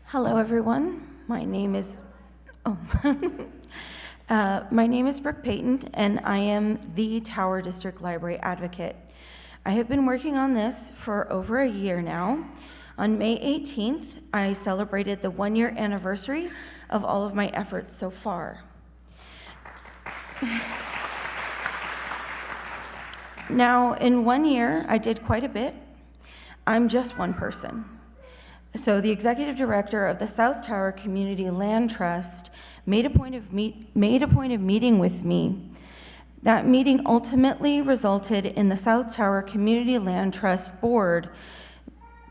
[SPEAKER 6] Hello, everyone. My name is Brooke Payton, and I am the Tower District Library Advocate. I have been working on this for over a year now. On May 18th, I celebrated the 1-year anniversary of all of my efforts so far. Now, in 1 year, I did quite a bit. I'm just one person. So the executive director of the South Tower Community Land Trust made a point of meeting with me. That meeting ultimately resulted in the South Tower Community Land Trust Board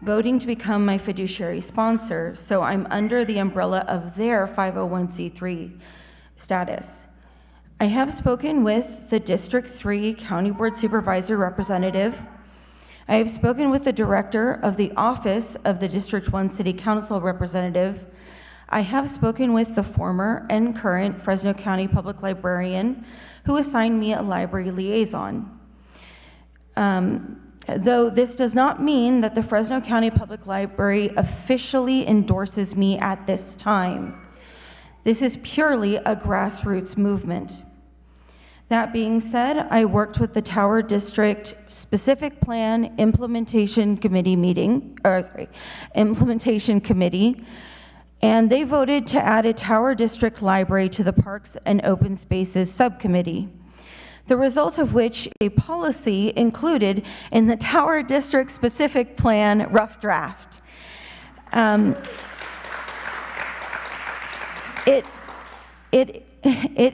[SPEAKER 6] voting to become my fiduciary sponsor, so I'm under the umbrella of their 501c3 status. I have spoken with the District 3 County Board Supervisor representative. I have spoken with the director of the Office of the District 1 City Council representative. I have spoken with the former and current Fresno County Public Librarian who assigned me a library liaison. Though this does not mean that the Fresno County Public Library officially endorses me at this time. This is purely a grassroots movement. That being said, I worked with the Tower District Specific Plan Implementation Committee and they voted to add a Tower District Library to the Parks and Open Spaces Subcommittee, the result of which a policy included in the Tower District Specific Plan rough draft. It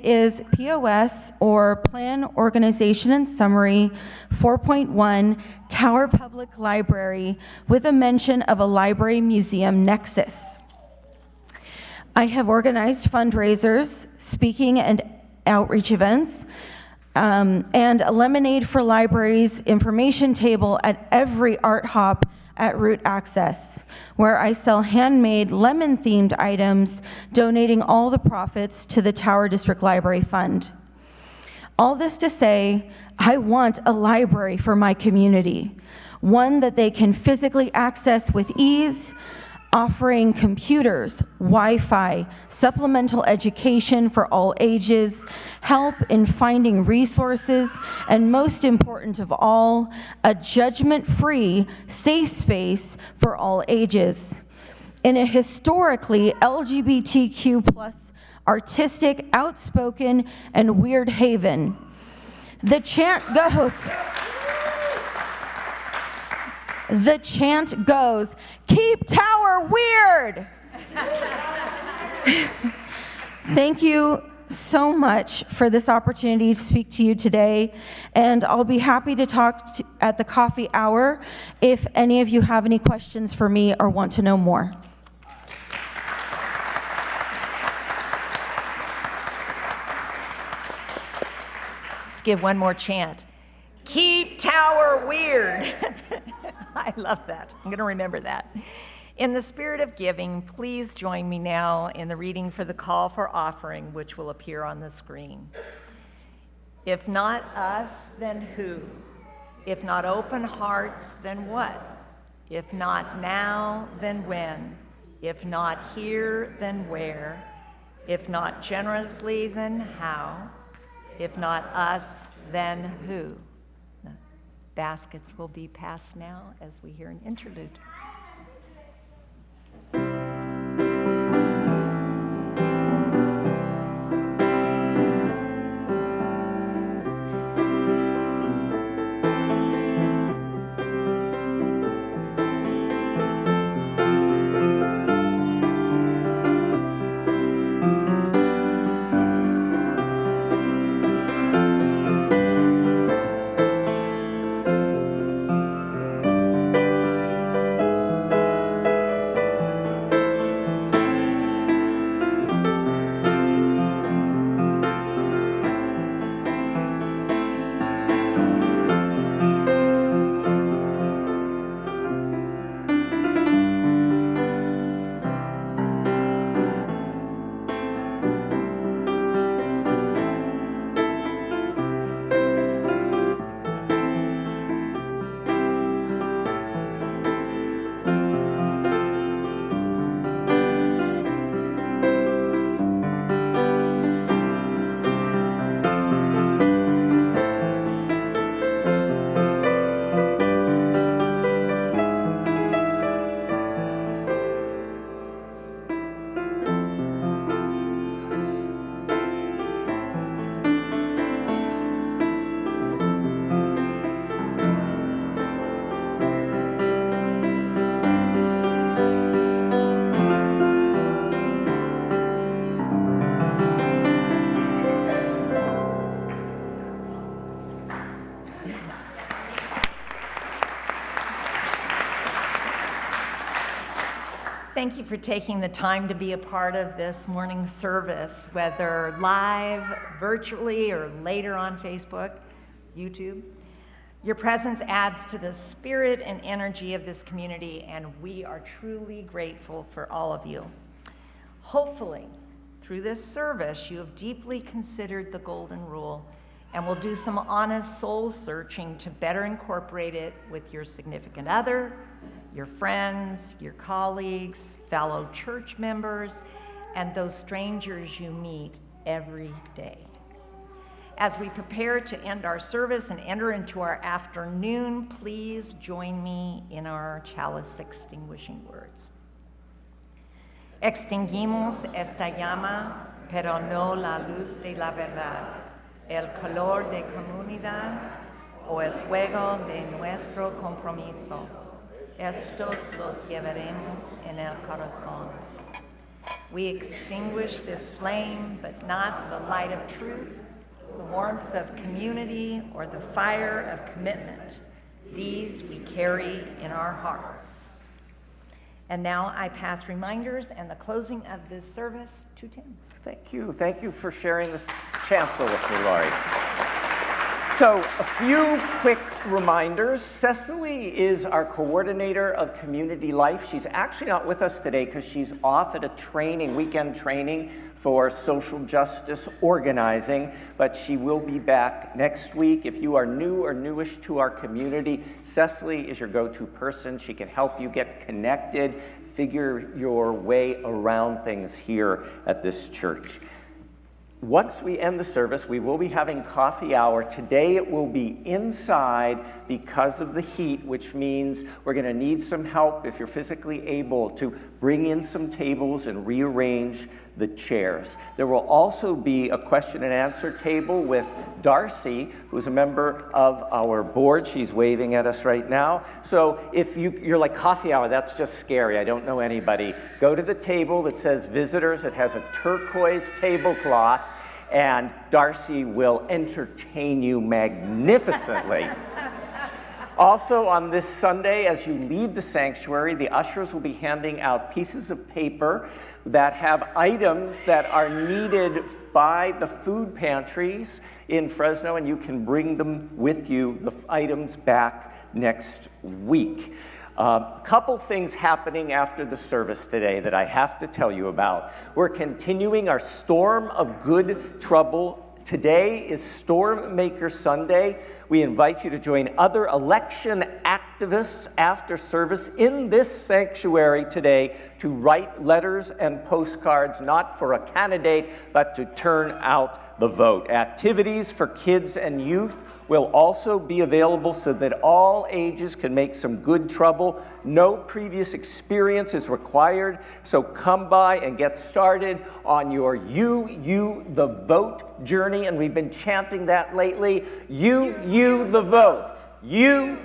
[SPEAKER 6] is POS, or Plan, Organization, and Summary 4.1, Tower Public Library, with a mention of a library museum nexus. I have organized fundraisers, speaking and outreach events, and a Lemonade for Libraries information table at every art hop at Route Access, where I sell handmade lemon-themed items, donating all the profits to the Tower District Library Fund. All this to say, I want a library for my community, one that they can physically access with ease, offering computers, Wi-Fi, supplemental education for all ages, help in finding resources, and most important of all, a judgment-free, safe space for all ages. In a historically LGBTQ+ artistic, outspoken, and weird haven, the chant goes, "Keep Tower weird!" Thank you so much for this opportunity to speak to you today, and I'll be happy to talk at the coffee hour if any of you have any questions for me or want to know more.
[SPEAKER 3] Let's give one more chant. Keep Tower weird. I love that. I'm going to remember that. In the spirit of giving, please join me now in the reading for the call for offering, which will appear on the screen. If not us, then who? If not open hearts, then what? If not now, then when? If not here, then where? If not generously, then how? If not us, then who? The baskets will be passed now as we hear an interlude. Thank you for taking the time to be a part of this morning's service, whether live, virtually, or later on Facebook, YouTube. Your presence adds to the spirit and energy of this community, and we are truly grateful for all of you. Hopefully, through this service, you have deeply considered the Golden Rule and will do some honest soul searching to better incorporate it with your significant other, your friends, your colleagues, fellow church members, and those strangers you meet every day. As we prepare to end our service and enter into our afternoon, please join me in our chalice extinguishing words. Extinguimos esta llama, pero no la luz de la verdad, el calor de comunidad o el fuego de nuestro compromiso. Estos los llevaremos en el corazón. We extinguish this flame, but not the light of truth, the warmth of community, or the fire of commitment. These we carry in our hearts. And now I pass reminders and the closing of this service to Tim.
[SPEAKER 2] Thank you. Thank you for sharing this chancel with me, Laurie. So, a few quick reminders. Cecily is our coordinator of community life. She's actually not with us today because she's off at a training, weekend training for social justice organizing, but she will be back next week. If you are new or newish to our community, Cecily is your go-to person. She can help you get connected, figure your way around things here at this church. Once we end the service, we will be having coffee hour. Today it will be inside because of the heat, which means we're going to need some help, if you're physically able, to bring in some tables and rearrange the chairs. There will also be a question and answer table with Darcy, who's a member of our board. She's waving at us right now. So if you're like, coffee hour, that's just scary, I don't know anybody. Go to the table that says visitors. It has a turquoise tablecloth, and Darcy will entertain you magnificently. Also, on this Sunday, as you leave the sanctuary, the ushers will be handing out pieces of paper that have items that are needed by the food pantries in Fresno, and you can bring them with you, the items, back next week. Couple things happening after the service today that I have to tell you about. We're continuing our Storm of Good Trouble. Today is Storm Maker Sunday. We invite you to join other election activists after service in this sanctuary today to write letters and postcards, not for a candidate, but to turn out the vote. Activities for kids and youth will also be available so that all ages can make some good trouble. No previous experience is required, so come by and get started on your You, the Vote journey, and we've been chanting that lately. You, the vote. You,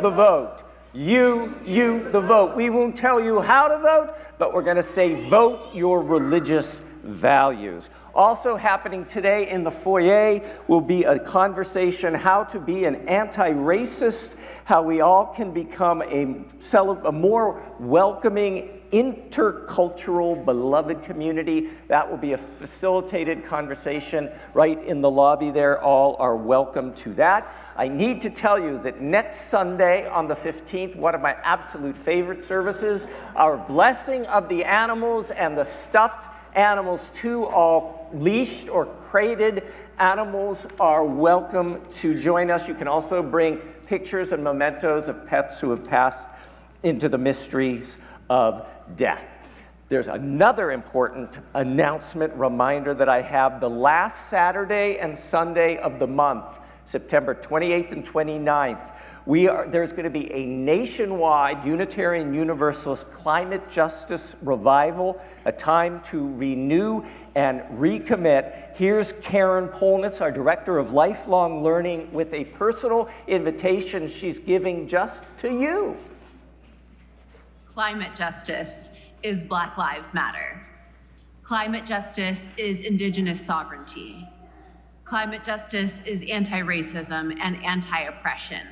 [SPEAKER 2] the vote. You, the vote. We won't tell you how to vote, but we're going to say vote your religious values. Also happening today in the foyer will be a conversation how to be an anti-racist, how we all can become a more welcoming, intercultural, beloved community. That will be a facilitated conversation right in the lobby there. All are welcome to that. I need to tell you that next Sunday on the 15th, one of my absolute favorite services, our blessing of the animals and the stuffed animals too, all leashed or crated animals are welcome to join us. You can also bring pictures and mementos of pets who have passed into the mysteries of death. There's another important announcement, reminder that I have. The last Saturday and Sunday of the month, September 28th and 29th, there's going to be a nationwide Unitarian Universalist climate justice revival, a time to renew and recommit. Here's Karen Polnitz, our Director of Lifelong Learning, with a personal invitation she's giving just to you.
[SPEAKER 7] Climate justice is Black Lives Matter. Climate justice is Indigenous sovereignty. Climate justice is anti-racism and anti-oppression.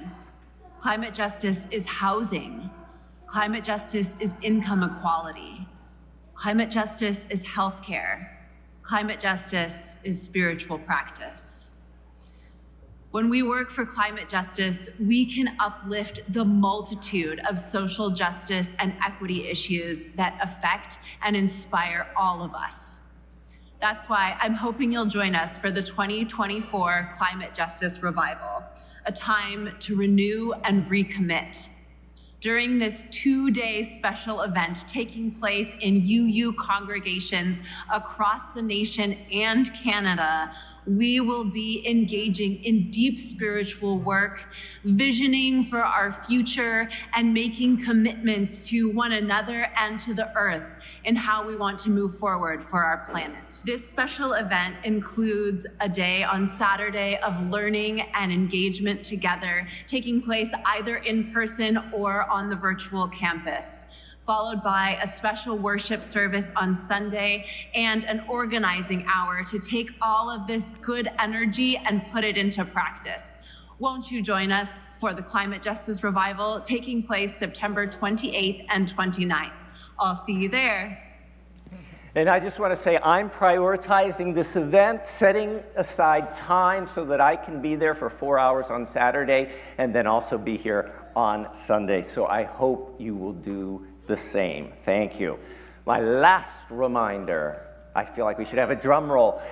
[SPEAKER 7] Climate justice is housing. Climate justice is income equality. Climate justice is healthcare. Climate justice is spiritual practice. When we work for climate justice, we can uplift the multitude of social justice and equity issues that affect and inspire all of us. That's why I'm hoping you'll join us for the 2024 Climate Justice Revival, a time to renew and recommit. During this 2-day special event taking place in UU congregations across the nation and Canada, we will be engaging in deep spiritual work, visioning for our future, and making commitments to one another and to the earth in how we want to move forward for our planet. This special event includes a day on Saturday of learning and engagement together, taking place either in person or on the virtual campus, followed by a special worship service on Sunday and an organizing hour to take all of this good energy and put it into practice. Won't you join us for the Climate Justice Revival taking place September 28th and 29th? I'll see you there.
[SPEAKER 2] And I just want to say I'm prioritizing this event, setting aside time so that I can be there for 4 hours on Saturday and then also be here on Sunday. So I hope you will do the same. Thank you. My last reminder, I feel like we should have a drum roll.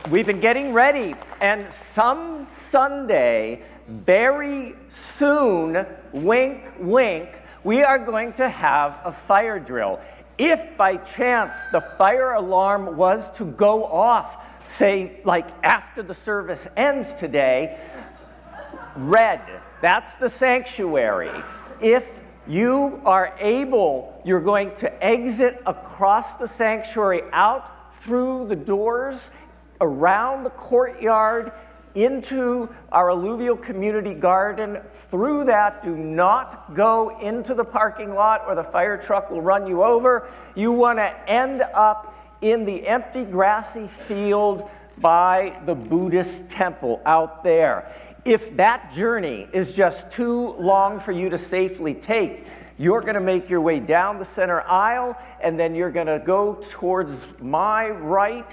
[SPEAKER 2] We've been getting ready, and some Sunday, very soon, wink, wink, we are going to have a fire drill. If by chance the fire alarm was to go off, say like after the service ends today, red, that's the sanctuary. If you are able, you're going to exit across the sanctuary out through the doors, around the courtyard, into our alluvial community garden. Through that, do not go into the parking lot or the fire truck will run you over. You want to end up in the empty grassy field by the Buddhist temple out there. If that journey is just too long for you to safely take, you're going to make your way down the center aisle, and then you're going to go towards my right,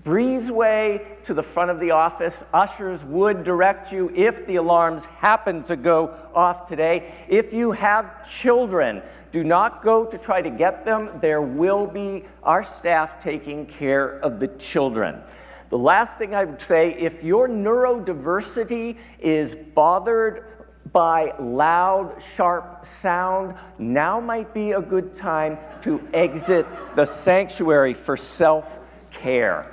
[SPEAKER 2] breezeway to the front of the office. Ushers would direct you if the alarms happen to go off today. If you have children, do not go to try to get them. There will be our staff taking care of the children. The last thing I would say, if your neurodiversity is bothered by loud, sharp sound, now might be a good time to exit the sanctuary for self-care.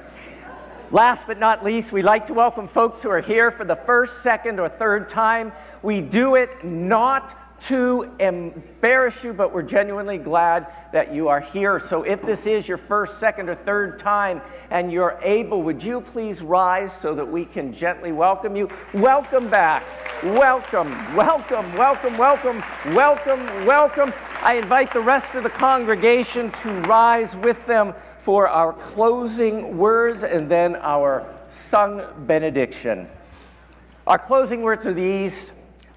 [SPEAKER 2] Last but not least, we'd like to welcome folks who are here for the first, second, or third time. We do it not to embarrass you, but we're genuinely glad that you are here. So if this is your first, second, or third time and you're able, would you please rise so that we can gently welcome you? Welcome back. Welcome, welcome, welcome, welcome, welcome, welcome. I invite the rest of the congregation to rise with them for our closing words and then our sung benediction. Our closing words are these: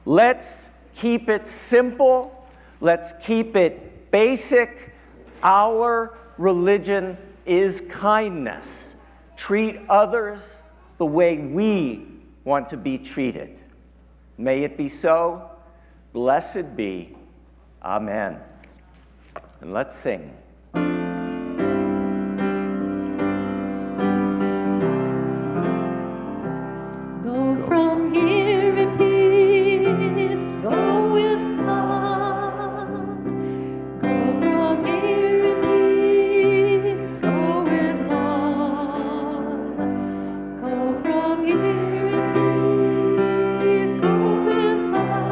[SPEAKER 2] let's keep it simple. Let's keep it basic. Our religion is kindness. Treat others the way we want to be treated. May it be so. Blessed be. Amen. And let's sing.
[SPEAKER 4] Go from here in peace, go with love. Go from here in peace, go with love. Go from here in peace, go with love.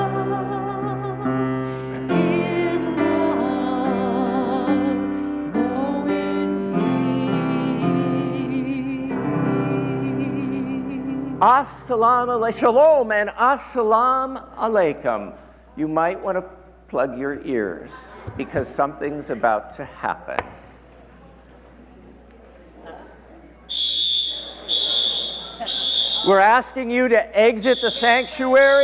[SPEAKER 4] In love, go in peace.
[SPEAKER 2] Assalamu alaikum, shalom and assalamu alaikum. You might want to plug your ears because something's about to happen. We're asking you to exit the sanctuary.